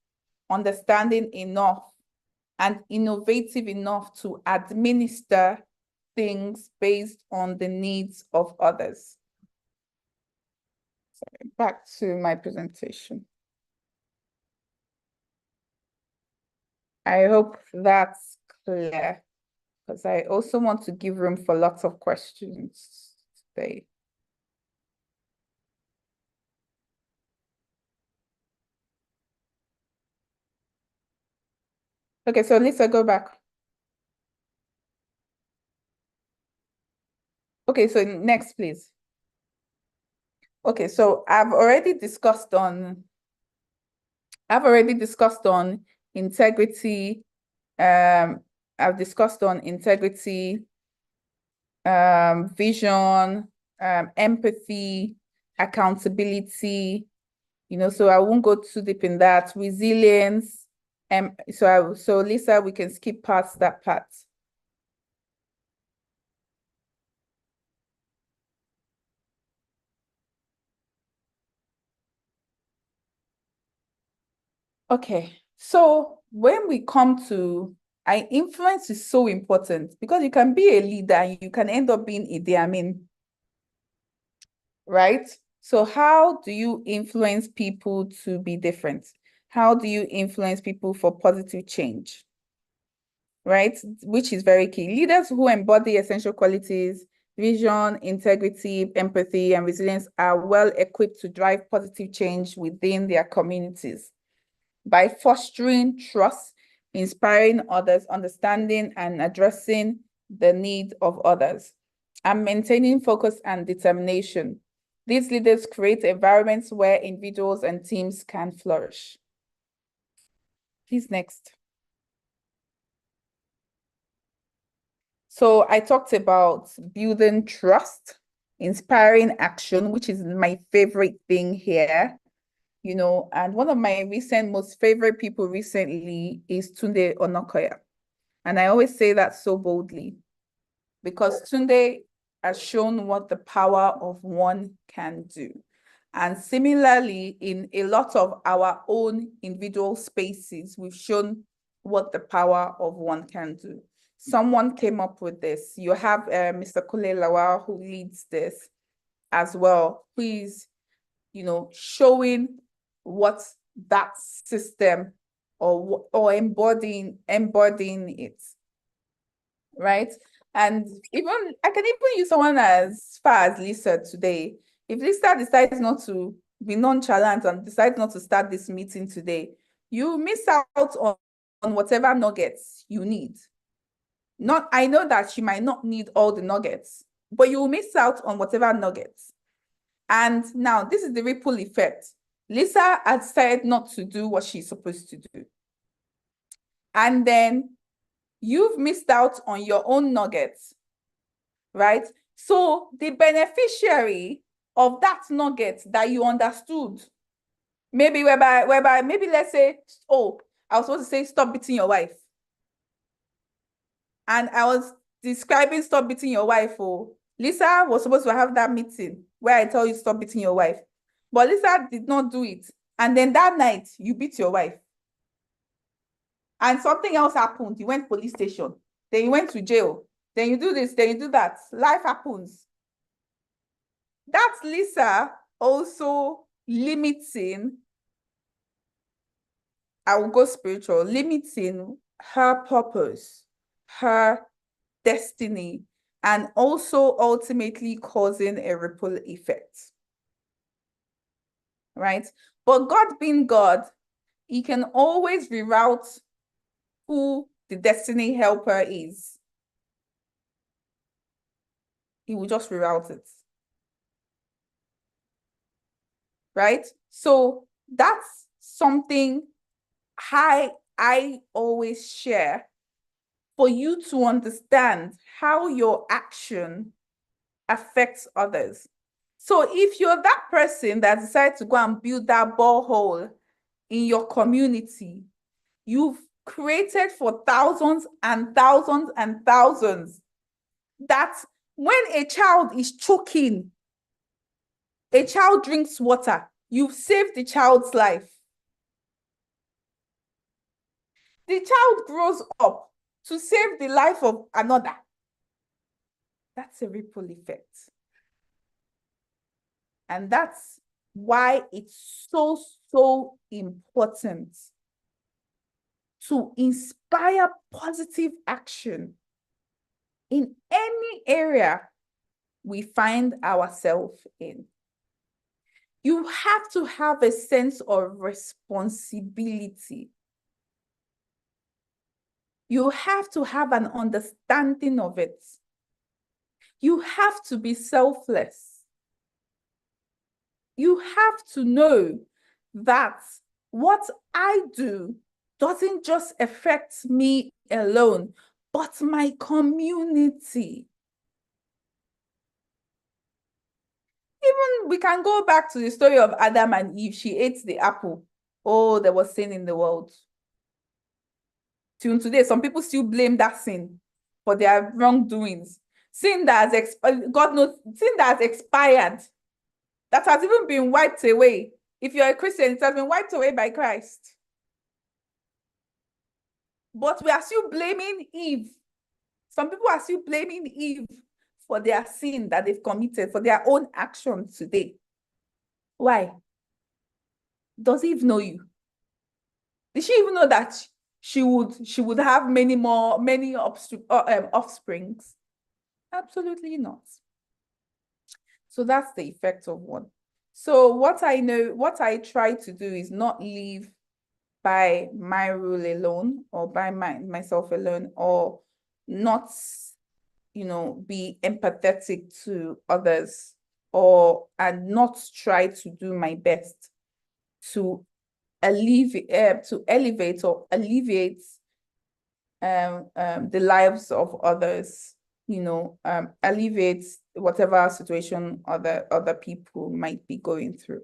understanding enough and innovative enough to administer things based on the needs of others. Sorry, back to my presentation. I hope that's clear, because I also want to give room for lots of questions today. Okay, so Lisa, go back. Okay, so next, please. Okay, so I've already discussed on integrity. I've discussed on integrity, vision, empathy, accountability, so I won't go too deep in that. Resilience. So Lisa, we can skip past that part. Okay, so when we come to, influence is so important, because you can be a leader and you can end up being Idi Amin, right? So how do you influence people to be different? How do you influence people for positive change, right? Which is very key. Leaders who embody essential qualities, vision, integrity, empathy, and resilience are well equipped to drive positive change within their communities. By fostering trust, inspiring others, understanding and addressing the needs of others, and maintaining focus and determination. These leaders create environments where individuals and teams can flourish. Please, next. So I talked about building trust, inspiring action, which is my favorite thing here. And one of my most favorite people recently is Tunde Onakoya. And I always say that so boldly, because Tunde has shown what the power of one can do. And similarly, in a lot of our own individual spaces, we've shown what the power of one can do. Someone came up with this. You have Mr. Kule Lawal, who leads this as well. Please, showing what that system or embodying it, right? And even I can even use someone as far as Lisa today. If Lisa decides not to be nonchalant and decides not to start this meeting today, you miss out on whatever nuggets you need. I know that she might not need all the nuggets, but you will miss out on whatever nuggets. And now this is the ripple effect. Lisa has decided not to do what she's supposed to do. And then you've missed out on your own nuggets, right? So the beneficiary of that nugget that you understood, maybe whereby maybe let's say, oh, I was supposed to say stop beating your wife. And I was describing stop beating your wife. Oh, Lisa was supposed to have that meeting where I tell you stop beating your wife. But Lisa did not do it. And then that night, you beat your wife. And something else happened. You went police station. Then you went to jail. Then you do this, then you do that. Life happens. That's Lisa also limiting, I will go spiritual, limiting her purpose, her destiny, and also ultimately causing a ripple effect. Right? But God being God, he can always reroute who the destiny helper is. He will just reroute it. Right? So that's something I always share for you to understand how your action affects others. So if you're that person that decided to go and build that borehole in your community, you've created for thousands and thousands and thousands, that when a child is choking, a child drinks water, you've saved the child's life. The child grows up to save the life of another. That's a ripple effect. And that's why it's so, so important to inspire positive action in any area we find ourselves in. You have to have a sense of responsibility. You have to have an understanding of it. You have to be selfless. You have to know that what I do doesn't just affect me alone, but my community. Even we can go back to the story of Adam and Eve. She ate the apple. Oh, there was sin in the world. Till today, some people still blame that sin for their wrongdoings. Sin that has God knows, sin that has expired, that has even been wiped away. If you're a Christian, it has been wiped away by Christ. But we are still blaming Eve. Some people are still blaming Eve for their sin that they've committed, for their own actions today. Why? Does Eve know you? Did she even know that she would have many offsprings? Absolutely not. So that's the effect of one. So what I try to do is not live by my rule alone or by myself alone, or not, be empathetic to others, and not try to do my best to elevate or alleviate the lives of others, alleviate whatever situation other people might be going through,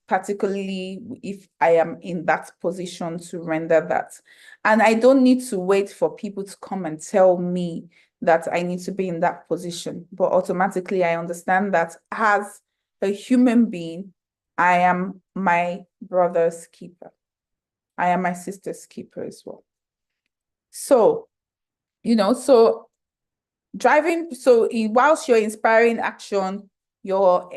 particularly if I am in that position to render that. And I don't need to wait for people to come and tell me that I need to be in that position, but automatically I understand that as a human being, I am my brother's keeper. I am my sister's keeper as well. So, whilst you're inspiring action, you're,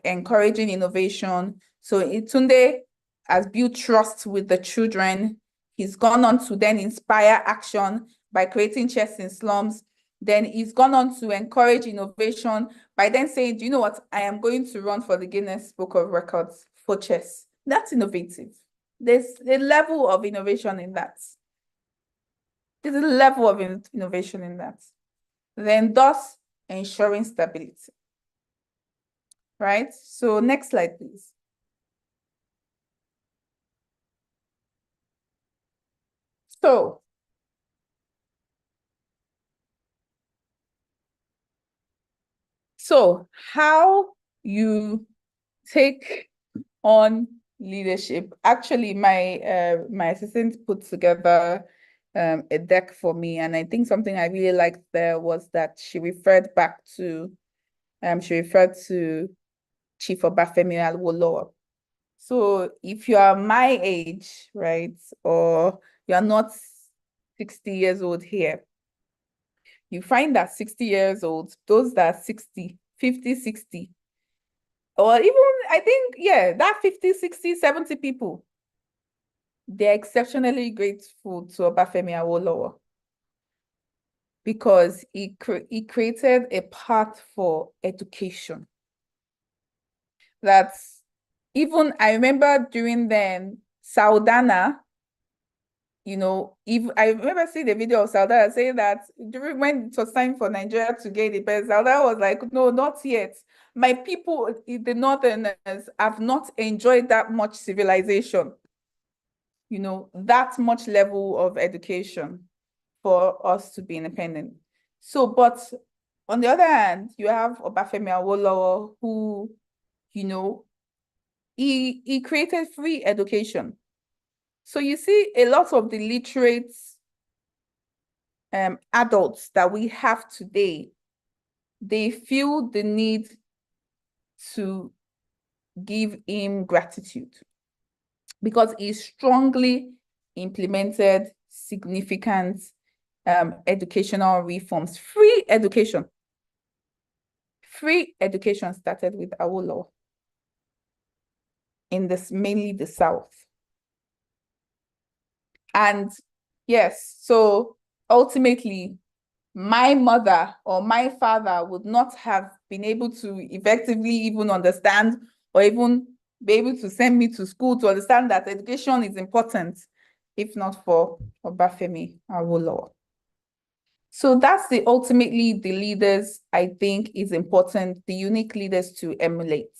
encouraging innovation. So Tunde has built trust with the children. He's gone on to then inspire action by creating chess in slums. Then he's gone on to encourage innovation by then saying, do you know what? I am going to run for the Guinness Book of Records for chess. That's innovative. There's a level of innovation in that. There's a level of innovation in that. Then thus ensuring stability. Right? So next slide, please. So how you take on leadership. Actually, my my assistant put together a deck for me, and I think something I really liked there was that she referred back to Chief Obafemi Awolowo. So if you are my age, right, or you are not 60 years old here, you find that 60 years old, those that are 60, 50, 60, or even, I think, yeah, that 50, 60, 70 people, they're exceptionally grateful to Obafemi Awolowo because he created a path for education. That's even, I remember during then, Saudana, you know, if I remember seeing the video of Saudana saying that during when it was time for Nigeria to get independence, Saudana was like, no, not yet. My people, the Northerners, have not enjoyed that much civilization, you know, that much level of education for us to be independent. So, but on the other hand, you have Obafemi Awolowo who, you know, he created free education. So you see a lot of the literate adults that we have today, they feel the need to give him gratitude because he strongly implemented significant educational reforms. Free education started with Awolowo in this, mainly the South. And yes, so ultimately, my mother or my father would not have been able to effectively even understand or even be able to send me to school to understand that education is important, if not for Obafemi Awolowo. So that's ultimately the leaders I think is important, the unique leaders to emulate.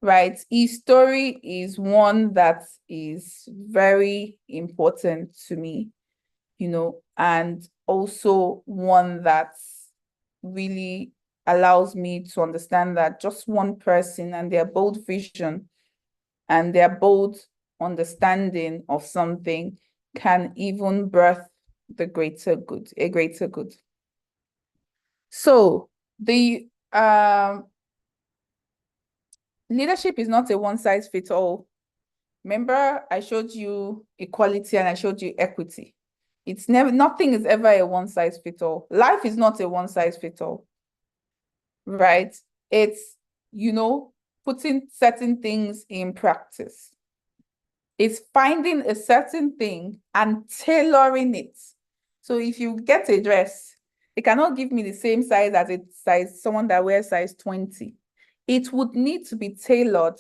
Right? His story is one that is very important to me, you know, and also one that really allows me to understand that just one person and their bold vision and their bold understanding of something can even birth the greater good, a greater good. So the leadership is not a one-size-fits-all. Remember, I showed you equality and I showed you equity. It's never, nothing is ever a one-size-fits-all. Life is not a one-size-fits-all, right? It's, you know, putting certain things in practice. It's finding a certain thing and tailoring it. So if you get a dress, it cannot give me the same size as someone that wears size 20. It would need to be tailored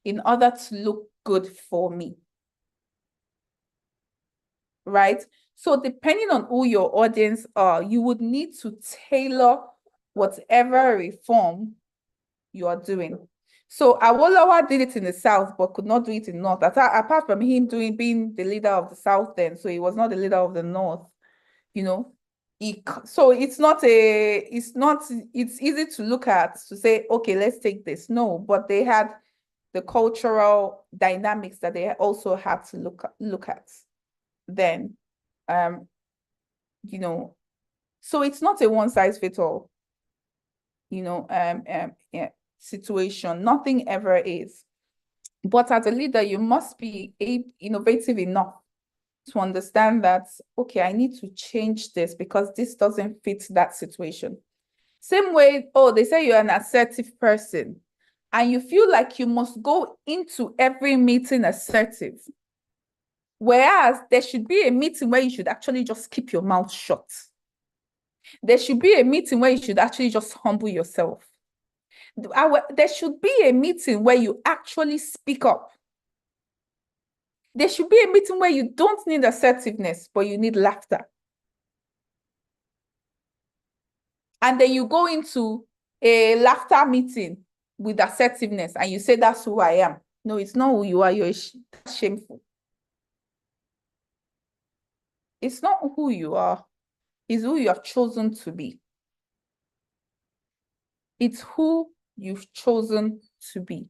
in order to look good for me. Right? So depending on who your audience are, you would need to tailor whatever reform you are doing. So Awolowo did it in the South, but could not do it in North. Apart from him being the leader of the South then, so he was not the leader of the North, you know. So it's easy to look at, to say, okay, let's take this. No, but they had the cultural dynamics that they also had to look at then. You know, so it's not a one-size-fits-all, you know, yeah, situation. Nothing ever is. But as a leader, you must be innovative enough to understand that, okay, I need to change this because this doesn't fit that situation. Same way, oh, they say you're an assertive person and you feel like you must go into every meeting assertive. Whereas there should be a meeting where you should actually just keep your mouth shut. There should be a meeting where you should actually just humble yourself. There should be a meeting where you actually speak up. There should be a meeting where you don't need assertiveness, but you need laughter. And then you go into a laughter meeting with assertiveness and you say, that's who I am. No, it's not who you are. That's shameful. It's not who you are. It's who you have chosen to be. It's who you've chosen to be.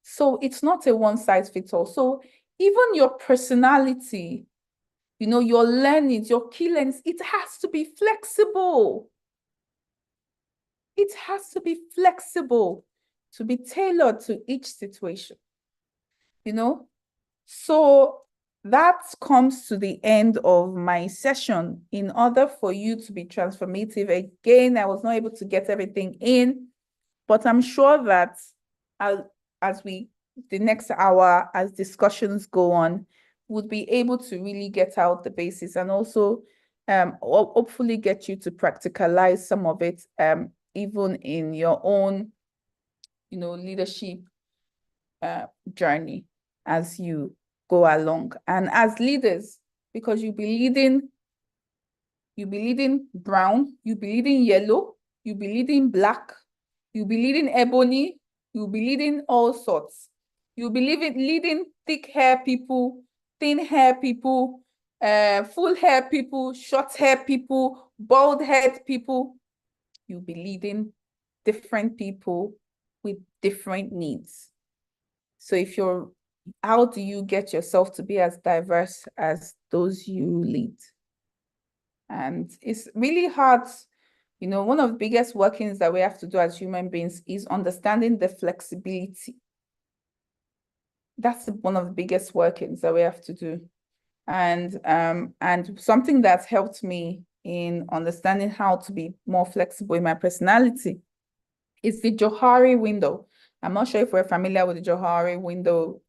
So it's not a one-size-fits-all. So even your personality, you know, your learnings, your key learnings, it has to be flexible. It has to be flexible to be tailored to each situation, you know? So that comes to the end of my session. In order for you to be transformative, again, I was not able to get everything in, but I'm sure that the next hour, as discussions go on, would be able to really get out the basics and also hopefully get you to practicalize some of it, even in your own, you know, leadership journey as you go along. And as leaders, because you'll be leading brown, you'll be leading yellow, you'll be leading black, you'll be leading ebony, you'll be leading all sorts. You'll be leading thick hair people, thin hair people, full hair people, short hair people, bald head people. You'll be leading different people with different needs. So how do you get yourself to be as diverse as those you lead? And it's really hard. You know, one of the biggest workings that we have to do as human beings is understanding the flexibility. That's one of the biggest workings that we have to do. And something that's helped me in understanding how to be more flexible in my personality is the Johari window. I'm not sure if we're familiar with the Johari window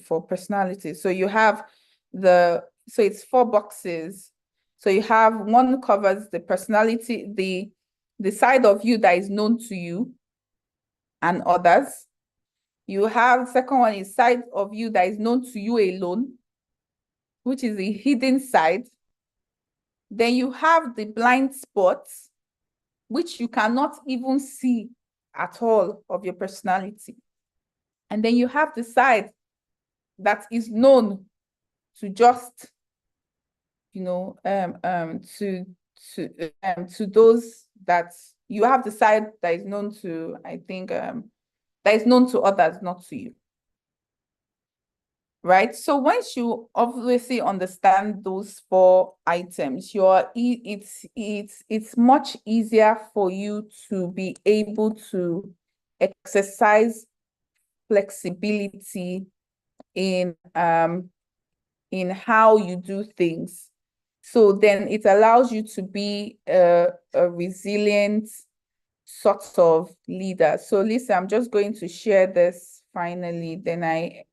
for personality. So you have so it's 4 boxes. So you have one covers the personality, the side of you that is known to you and others. You have second one is side of you that is known to you alone, which is the hidden side. Then you have the blind spots, which you cannot even see at all of your personality. And then you have the side that is known to just, you know, to those that you have the side that is known to, I think, that is known to others, not to you. Right? So once you obviously understand those 4 items, it's much easier for you to be able to exercise flexibility in how you do things. So then it allows you to be a resilient sort of leader. So Lisa, I'm just going to share this finally, then I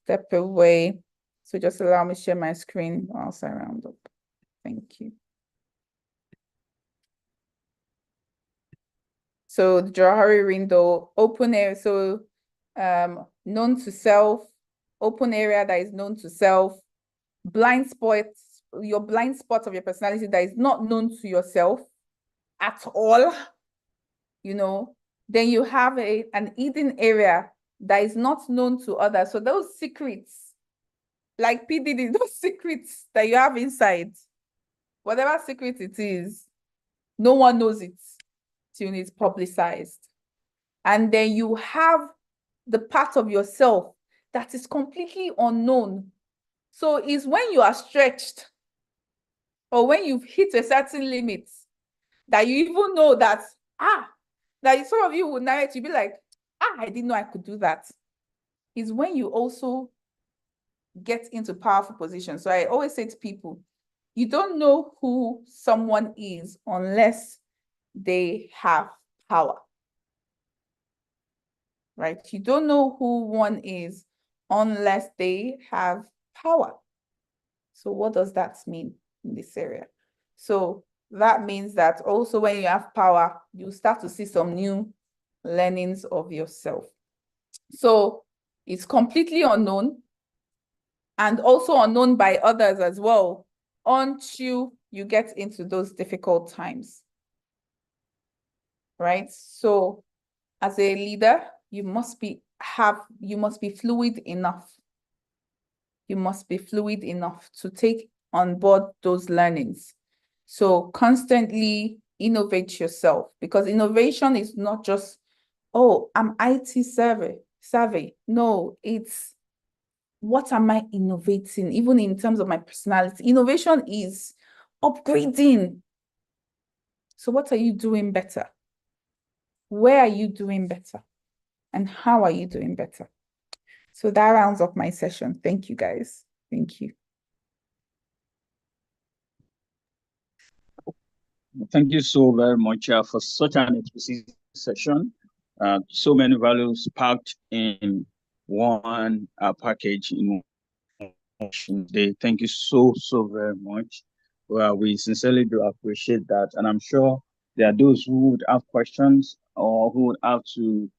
step away. So just allow me to share my screen whilst I round up. Thank you. So the Johari window, open area, so known to self, open area that is known to self, blind spots, your blind spots of your personality that is not known to yourself at all, you know. Then you have an hidden area that is not known to others. So those secrets, like PDD, those secrets that you have inside, whatever secret it is, no one knows it till it's publicized. And then you have the part of yourself that is completely unknown. So it's when you are stretched or when you've hit a certain limit that you even know that, that some of you would narrate, you'd be like, I didn't know I could do that. Is when you also get into powerful positions. So I always say to people, you don't know who someone is unless they have power. Right? You don't know who one is unless they have power. So what does that mean in this area? So that means that also when you have power, you start to see some new learnings of yourself. So it's completely unknown. and also unknown by others as well, until you get into those difficult times, right? So as a leader, you must be fluid enough. You must be fluid enough to take on board those learnings. So constantly innovate yourself, because innovation is not just, oh, I'm IT savvy. No, it's what am I innovating, even in terms of my personality. Innovation is upgrading. So what are you doing better? Where are you doing better? And how are you doing better? So that rounds up my session. Thank you, guys. Thank you. Thank you so very much for such an explicit session. So many values packed in one package in one day. Thank you so very much. Well, we sincerely do appreciate that, and I'm sure there are those who would have questions or who would have to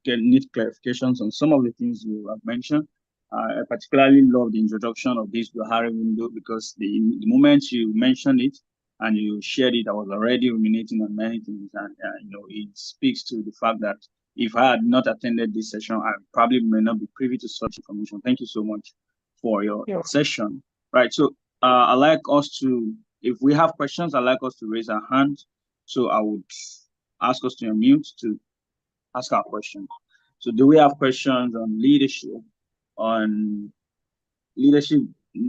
need clarifications on some of the things you have mentioned. I particularly love the introduction of this Buhari window, because the moment you mentioned it and you shared it, I was already ruminating on many things, and it speaks to the fact that if I had not attended this session, I probably may not be privy to such information. Thank you so much for your session. Right. So I like us to, if we have questions, I like us to raise our hand. So I would ask us to unmute to ask our questions. So do we have questions on leadership,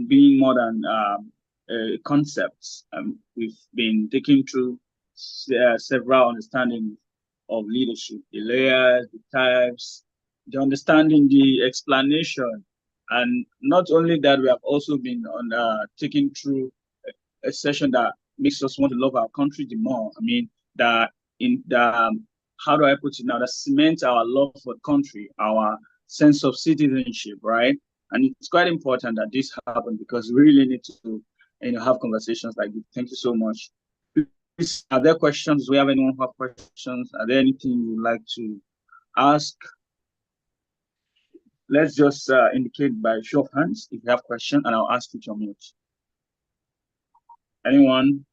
being more than concepts? We've been taking through several understandings of leadership, the layers, the types, the understanding, the explanation. And not only that, we have also been taking through a session that makes us want to love our country the more. I mean, how do I put it now? That cements our love for the country, our sense of citizenship, right? And it's quite important that this happens, because we really need to have conversations like this. Thank you so much. Please, are there questions? Do we have anyone who have questions? Are there anything you'd like to ask? Let's just indicate by show of hands if you have questions, and I'll ask you to unmute. Anyone?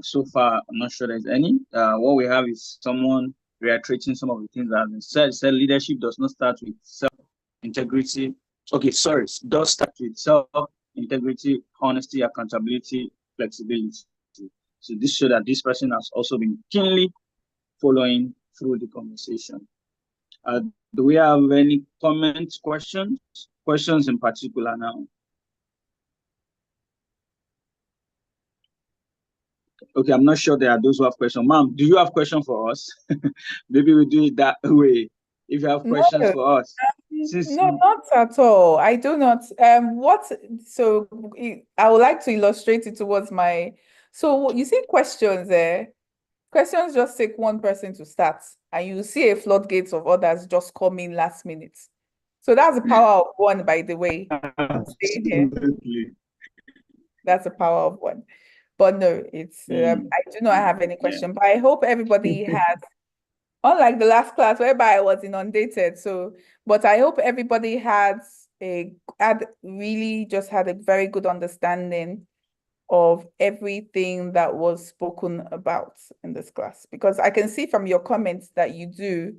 So far, I'm not sure there's any. What we have is someone reiterating some of the things that have been said. Said leadership does not start with self-integrity. Okay, sorry, it does start with self-integrity, honesty, accountability, flexibility. So this shows that this person has also been keenly following through the conversation. Do we have any comments, questions? Questions in particular now? Okay, I'm not sure there are those who have questions. Ma'am, do you have questions for us? Maybe we do it that way. If you have questions for us. No, not at all. I do not. So I would like to illustrate it towards so you see questions there. Questions just take one person to start, and you see a floodgates of others just come in last minute. So that's the power of one, by the way. That's the power of one. But no, it's I do not have any question. But I hope everybody has, unlike the last class whereby I was inundated. But I hope everybody had really just had a very good understanding of everything that was spoken about in this class, because I can see from your comments that you do,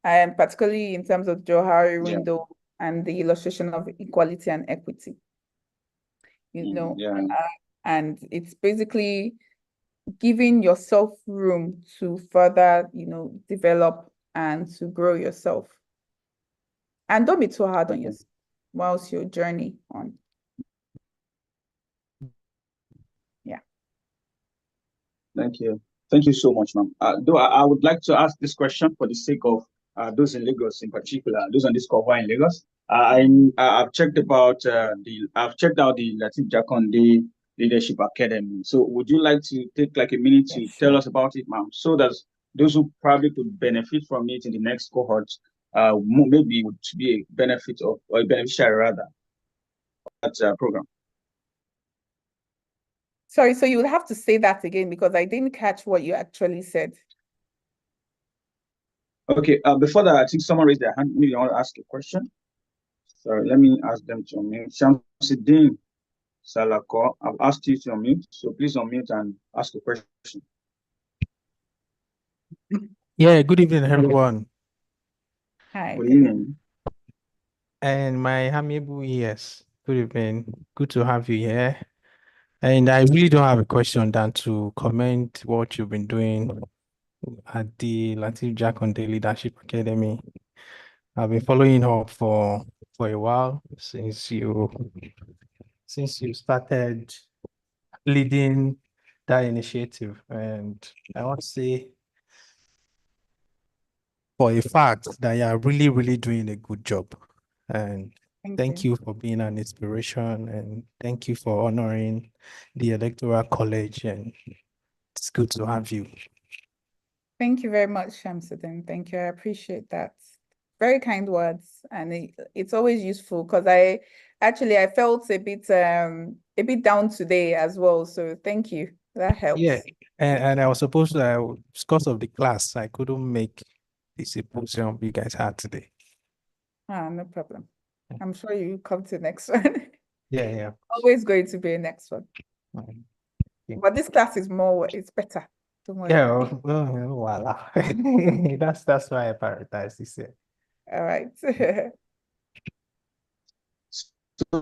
and particularly in terms of Johari window and the illustration of equality and equity. And it's basically giving yourself room to further, develop and to grow yourself. And don't be too hard on yourself whilst your journey on. Yeah. Thank you. Thank you so much, ma'am. Though I would like to ask this question for the sake of those in Lagos in particular, those on this cover in Lagos. I've checked out the Latif Jakonde Leadership Academy. So would you like to take like a minute to tell us about it, ma'am, so that those who probably could benefit from it in the next cohort, maybe would be a benefit of, or a beneficiary rather, of that program? Sorry, so you would have to say that again, because I didn't catch what you actually said. Okay, before that, I think someone raised their hand. Maybe they want to ask a question. Sorry, let me ask them to unmute. Shamsuddin Salako, I've asked you to unmute, so please unmute and ask a question. Yeah, good evening, everyone. Hi. Good evening. And my amiable ears. Good evening. Good to have you here. And I really don't have a question than to comment what you've been doing at the Latif Jakonde Leadership Academy. I've been following up for a while since you started leading that initiative. And I want to say for a fact that you are really, really doing a good job. And thank you for being an inspiration, and thank you for honoring the Electoral College. And it's good to have you. Thank you very much, Shamsuddin. Thank you. I appreciate that. Very kind words, and it's always useful because I felt a bit down today as well. So thank you. That helps. Yeah, and I was supposed to, because of the class, I couldn't make the symposium you guys had today. No problem. I'm sure you come to the next one. Yeah. Always going to be a next one. Yeah. But this class is it's better. Don't worry. Yeah, voila. That's why I prioritize this year. All right. So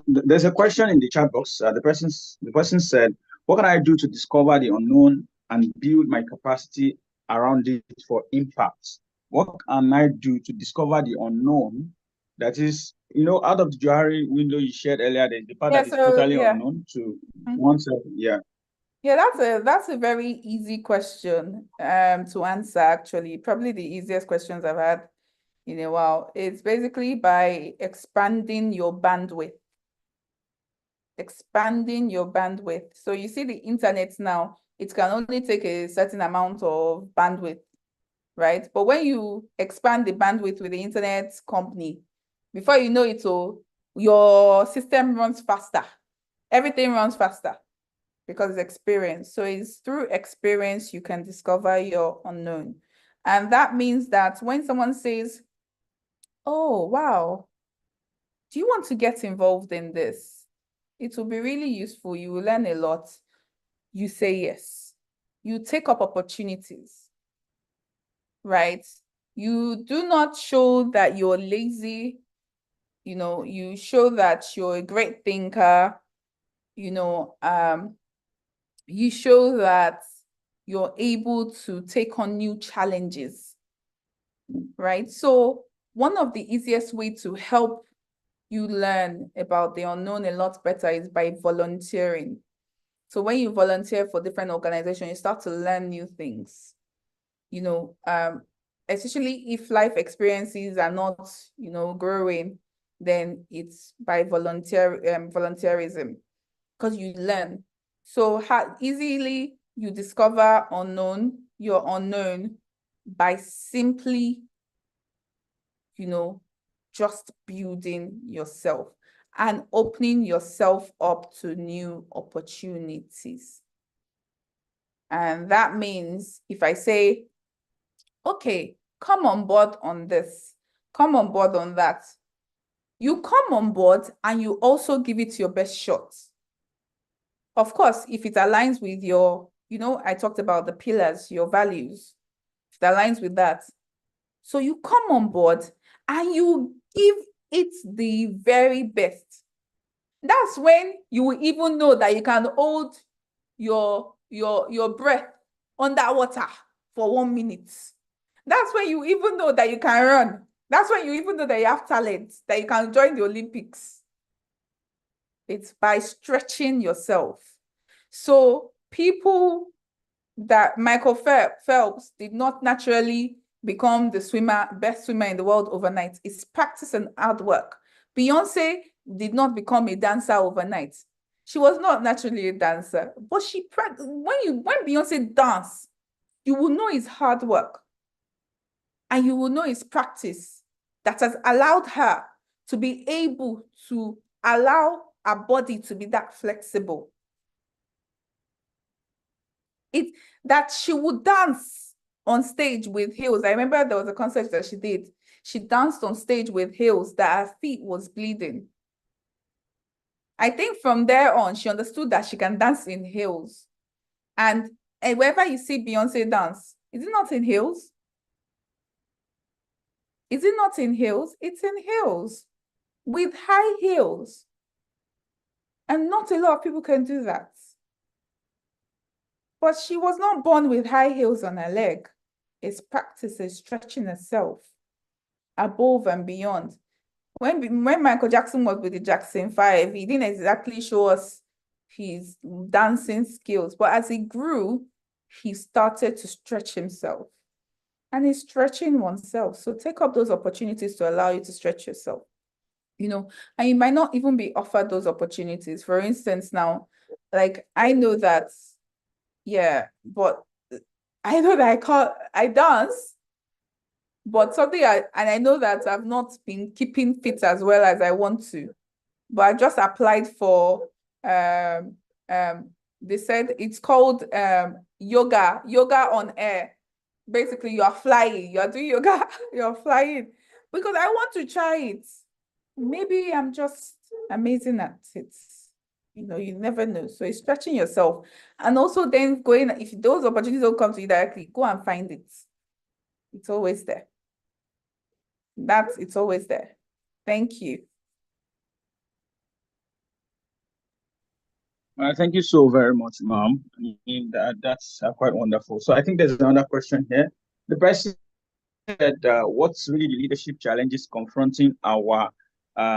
there's a question in the chat box. The person said, "What can I do to discover the unknown and build my capacity around it for impact? What can I do to discover the unknown? That is, out of the Johari window you shared earlier, the part that is totally unknown to oneself." Yeah. Yeah, that's a very easy question to answer, actually. Probably the easiest questions I've had in a while. It's basically by expanding your bandwidth. Expanding your bandwidth. So you see the internet now, it can only take a certain amount of bandwidth, right? But when you expand the bandwidth with the internet company, before you know it, your system runs faster. Everything runs faster because it's experience. So it's through experience you can discover your unknown. And that means that when someone says, "Oh, wow, do you want to get involved in this? It will be really useful. You will learn a lot." You say yes. You take up opportunities, right? You do not show that you're lazy. You show that you're a great thinker. You show that you're able to take on new challenges, right? So one of the easiest way to help you learn about the unknown a lot better is by volunteering. So when you volunteer for different organizations, you start to learn new things, especially if life experiences are not, growing, then it's by volunteerism, because you learn. So how easily you discover your unknown by simply, just building yourself and opening yourself up to new opportunities. And that means if I say, "Okay, come on board on this, come on board on that," you come on board and you also give it your best shot. Of course, if it aligns with your, I talked about the pillars, your values, if it aligns with that. So you come on board and you give it the very best. That's when you will even know that you can hold your breath underwater for 1 minute. That's when you even know that you can run. That's when you even know that you have talent, that you can join the Olympics. It's by stretching yourself. So people that Michael Phelps did not naturally become the best swimmer in the world overnight. It's practice and hard work. Beyonce did not become a dancer overnight. She was not naturally a dancer, but when Beyonce dance, you will know it's hard work, and you will know it's practice that has allowed her to be able to allow her body to be that flexible. That she would dance on stage with heels. I remember there was a concert that she did. She danced on stage with heels that her feet was bleeding. I think from there on, she understood that she can dance in heels. And wherever you see Beyonce dance, is it not in heels? Is it not in heels? It's in heels, with high heels. And not a lot of people can do that. But she was not born with high heels on her leg. It's practices, stretching herself above and beyond. When Michael Jackson was with the Jackson 5, he didn't exactly show us his dancing skills. But as he grew, he started to stretch himself. And he's stretching oneself. So take up those opportunities to allow you to stretch yourself. You know, and you might not even be offered those opportunities. For instance, now, like I know that, yeah, but I know that I dance, but I know that I've not been keeping fit as well as I want to. But I just applied for they said it's called yoga on air. Basically, you are flying, you are doing yoga, you're flying. Because I want to try it. Maybe I'm just amazing at it. You know, you never know. So it's stretching yourself. And also then going, if those opportunities don't come to you directly, go and find it. It's always there. It's always there. Thank you. Thank you so very much, ma'am. That's quite wonderful. So I think there's another question here. The person said, what's really the leadership challenges confronting our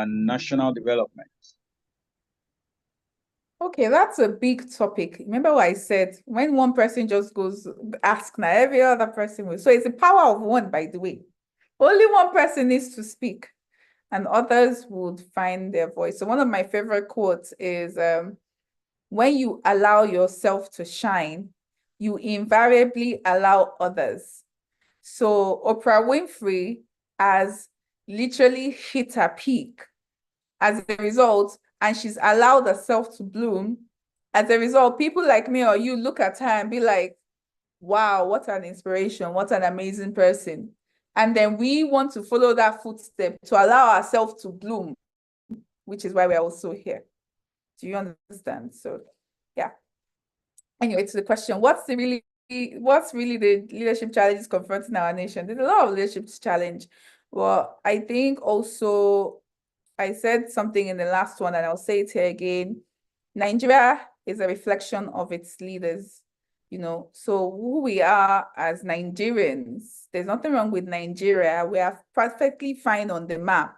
national development? Okay, that's a big topic. Remember what I said? When one person just goes, ask now, every other person will. So it's the power of one, by the way. Only one person needs to speak, and others would find their voice. So one of my favorite quotes is, when you allow yourself to shine, you invariably allow others. So Oprah Winfrey has literally hit her peak as a result, and she's allowed herself to bloom. As a result, people like me or you look at her and be like, wow, what an inspiration, what an amazing person. And then we want to follow that footstep to allow ourselves to bloom, which is why we're also here. Do you understand? So, yeah. Anyway, to the question, what's really the leadership challenges confronting our nation? There's a lot of leadership challenge. Well, I think also I said something in the last one, and I'll say it here again. Nigeria is a reflection of its leaders, you know. So who we are as Nigerians, there's nothing wrong with Nigeria. We are perfectly fine on the map.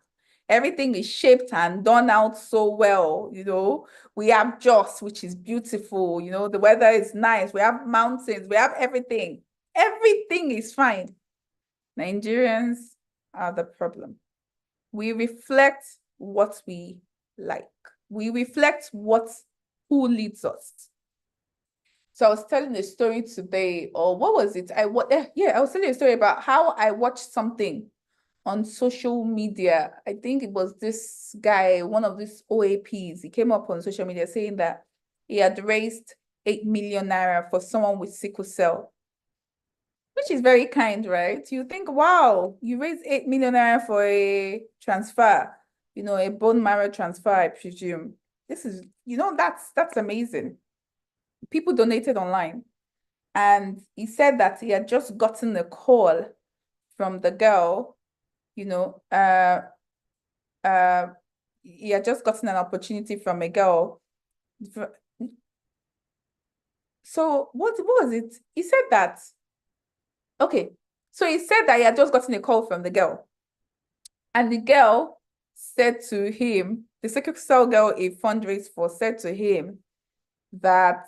Everything is shaped and done out so well, you know. We have Jos, which is beautiful, you know. The weather is nice. We have mountains. We have everything. Everything is fine. Nigerians are the problem. We reflect what we like. We reflect who leads us. So I was telling a story today, or what was it? I was telling a story about how I watched something on social media. I think it was this guy, one of these OAPs. He came up on social media saying that he had raised 8 million naira for someone with sickle cell, which is very kind, right? You think, wow, you raised 8 million naira for a transfer, you know, a bone marrow transfer, I presume. This is, you know, that's amazing. People donated online. And he said that he had just gotten a call from the girl, you know, he had just gotten an opportunity from a girl. So what was it? He said that, okay, so he said that he had just gotten a call from the girl. And the girl said to him, the sickle cell girl he fundraised for said to him that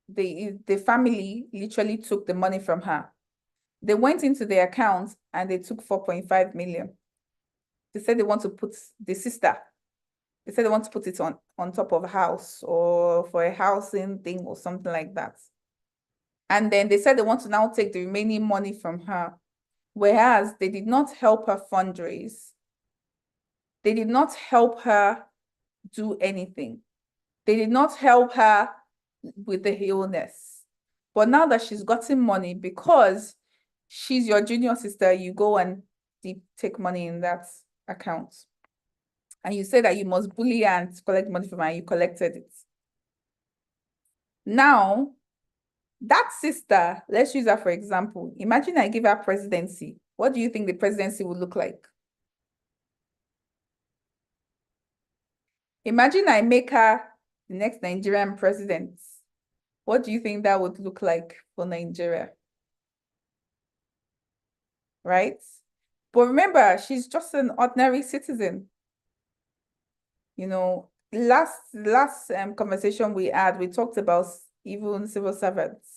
the family literally took the money from her. They went into their account and they took 4.5 million. They said they want to put the sister. They said they want to put it on top of a house or for a housing thing or something like that. And then they said they want to now take the remaining money from her, whereas they did not help her fundraise. They did not help her do anything. They did not help her with the illness. But now that she's gotten money, because she's your junior sister, you go and take money in that account. And you say that you must bully her and collect money from her, and you collected it. Now, that sister, let's use her for example. Imagine I give her presidency. What do you think the presidency would look like? Imagine I make her the next Nigerian president. What do you think that would look like for Nigeria? Right? But remember, she's just an ordinary citizen. You know, last conversation we had, we talked about even civil servants.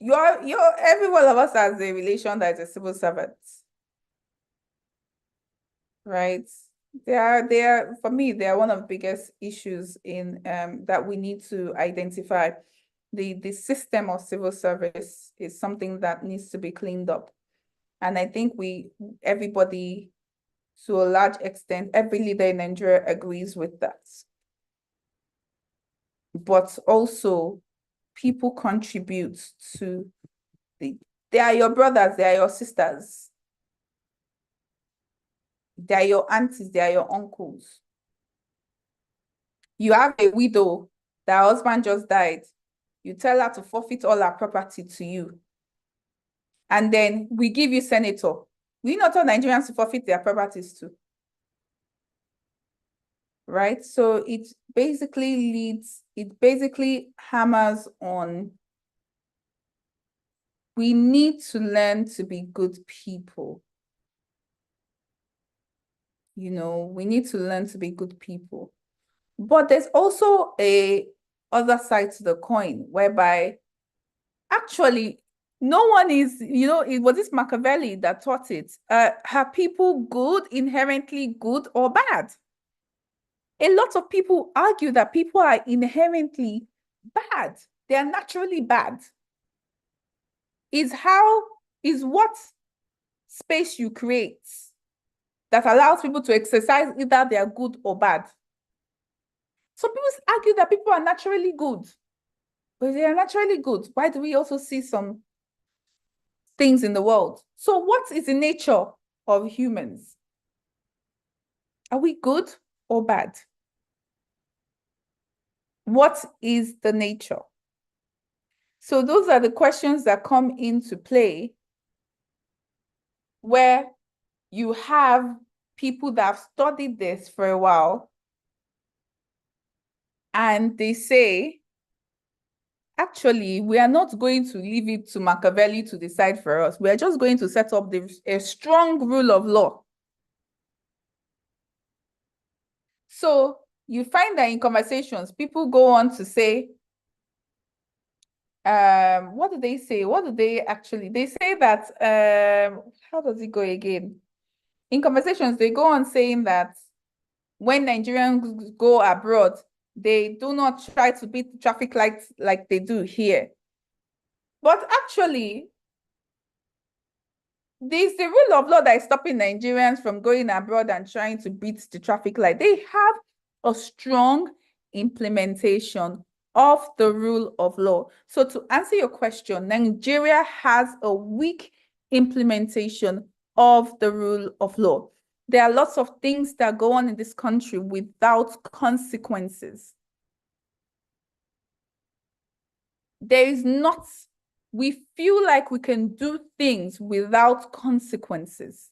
Every one of us has a relation that is a civil servant. Right? They are for me, they are one of the biggest issues in that we need to identify. The system of civil service is something that needs to be cleaned up. And I think everybody, to a large extent, every leader in Nigeria agrees with that. But also, people contribute to they are your brothers, they are your sisters. They are your aunties, they are your uncles. You have a widow, that her husband just died. You tell her to forfeit all her property to you. And then we give you senator. We not all Nigerians to forfeit their properties too. Right? So it basically hammers on, we need to learn to be good people. You know, we need to learn to be good people. But there's also a other side to the coin, whereby actually no one is, you know, it was this Machiavelli that taught it. Are people good, inherently good or bad? A lot of people argue that people are inherently bad. They are naturally bad. Is what space you create that allows people to exercise either they are good or bad. Some people argue that people are naturally good. But they are naturally good. Why do we also see some things in the world? So what is the nature of humans? Are we good or bad? What is the nature? So those are the questions that come into play, where you have people that have studied this for a while, and they say, actually, we are not going to leave it to Machiavelli to decide for us. We are just going to set up a strong rule of law. So you find that in conversations, people go on to say, what do they say? What do they actually, they say that, how does it go again? In conversations, they go on saying that when Nigerians go abroad, they do not try to beat the traffic lights like they do here. But actually, there's the rule of law that is stopping Nigerians from going abroad and trying to beat the traffic light. They have a strong implementation of the rule of law. So to answer your question, Nigeria has a weak implementation of the rule of law. There are lots of things that go on in this country without consequences. There is not, we feel like we can do things without consequences.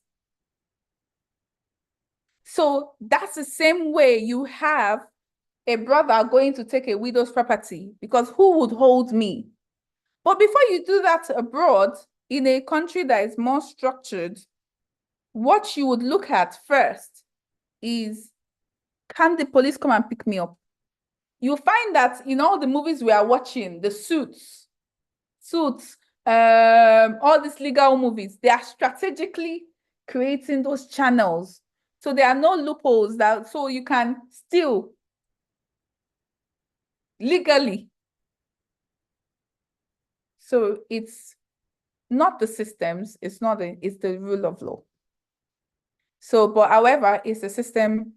So that's the same way you have a brother going to take a widow's property, because who would hold me? But before you do that abroad, in a country that is more structured, what you would look at first is, can the police come and pick me up? You'll find that in all the movies we are watching, the Suits, all these legal movies, they are strategically creating those channels. So there are no loopholes so you can steal legally. So it's not the systems, it's the rule of law. So, but however, it's the system,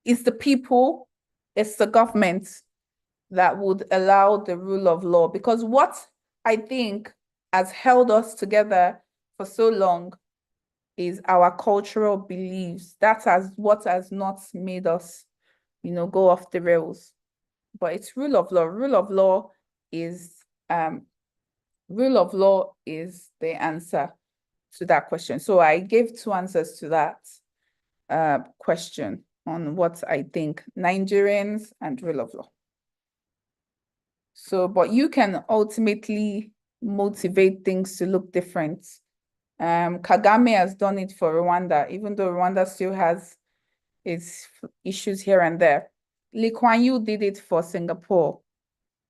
it's the people, it's the government that would allow the rule of law. Because what I think has held us together for so long is our cultural beliefs. What has not made us, go off the rails. But it's rule of law. Rule of law is the answer to that question. So I gave two answers to that question on what I think, Nigerians and rule of law. So, but you can ultimately motivate things to look different. Kagame has done it for Rwanda, even though Rwanda still has its issues here and there. Lee Kuan Yew did it for Singapore.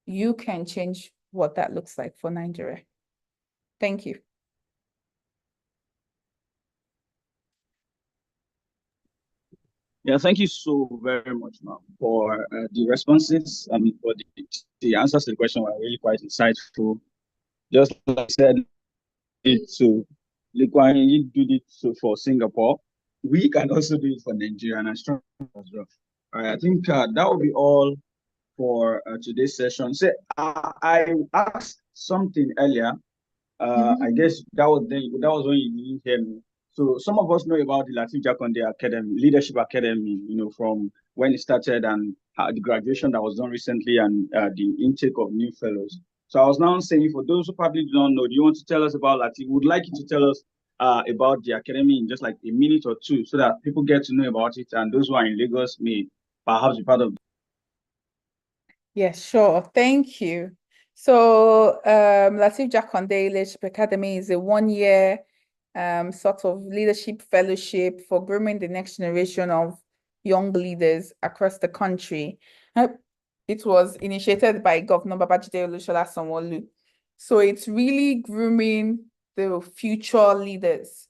You can change what that looks like for Nigeria. Thank you. Yeah, thank you so very much, ma'am, for the responses. I mean, for the answers to the question were really quite insightful. Just like I said, Lee Kuan Yew did it for Singapore. We can also do it for Nigeria, and I strong as well. All right, I think that will be all for today's session. So I asked something earlier. I guess that was when you didn't hear me. So some of us know about the Latif Jakonde Academy, Leadership Academy, from when it started and the graduation that was done recently and the intake of new fellows. So I was now saying, for those who probably do not know, do you want to tell us about Latif? Would like you to tell us about the academy in just like a minute or two so that people get to know about it and those who are in Lagos may perhaps be part of it. Yes, sure. Thank you. So Latif Jakonde Leadership Academy is a 1-year sort of leadership fellowship for grooming the next generation of young leaders across the country. It was initiated by Governor Babajide Olusola Sanwo-Olu. So it's really grooming the future leaders,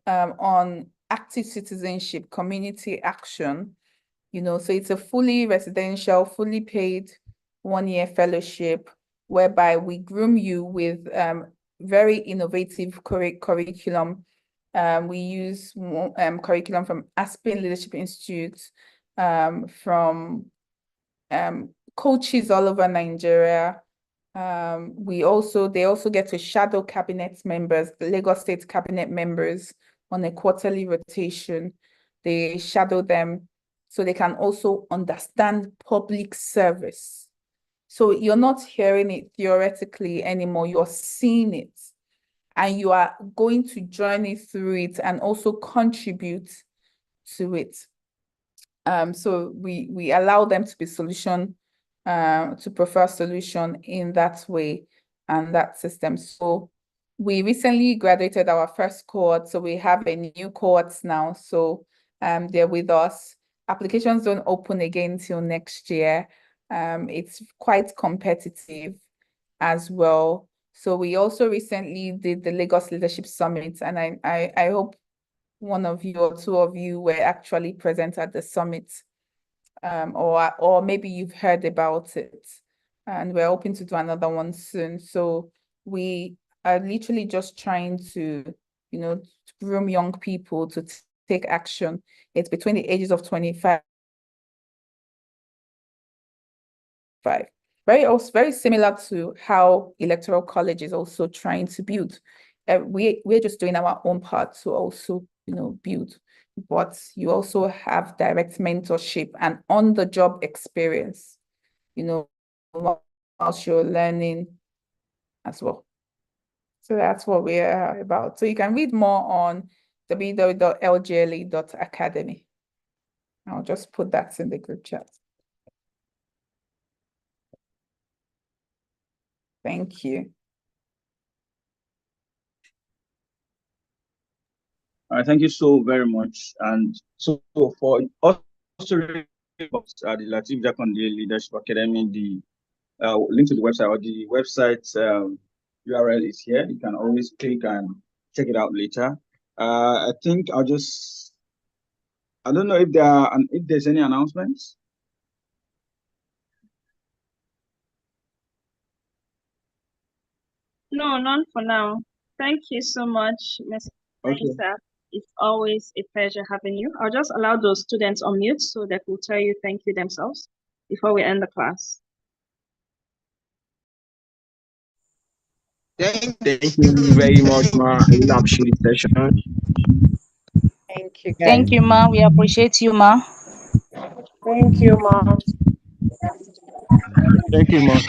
on active citizenship, community action. So it's a fully residential, fully paid 1-year fellowship whereby we groom you with very innovative curriculum. We use curriculum from Aspen Leadership Institute, from coaches all over Nigeria. They also get to shadow cabinet members, Lagos State cabinet members on a quarterly rotation. They shadow them so they can also understand public service. So you're not hearing it theoretically anymore, you're seeing it. And you are going to journey through it and also contribute to it. So we allow them to be to prefer solution in that way and that system. So we recently graduated our first cohort, so we have a new cohort now. So they're with us. Applications don't open again till next year. It's quite competitive as well. So we also recently did the Lagos Leadership Summit, and I hope one of you or two of you were actually present at the summit, or maybe you've heard about it, and we're hoping to do another one soon. So we are literally just trying to, groom young people to take action. It's between the ages of 25. Very similar to how Electoral College is also trying to build. We're just doing our own part to also, build. But you also have direct mentorship and on-the-job experience, whilst you're learning as well. So that's what we're about. So you can read more on www.lgle.academy. I'll just put that in the group chat. Thank you. All right, thank you so very much. And so for us to read about the Latif Jakonde Leadership Academy, the link to the website or the website URL is here. You can always click and check it out later. I think I don't know if there's any announcements. No, none for now. Thank you so much, Mr. Isa. It's always a pleasure having you. I'll just allow those students on mute so they will tell you thank you themselves. before we end the class? Thank you very much, ma. I really appreciate the session. Thank you, guys. Thank you, ma. We appreciate you, ma. Thank you, ma. Thank you, ma.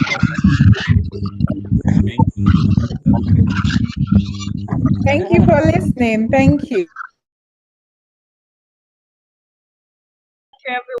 Thank you for listening. Thank you. Thank you, everyone.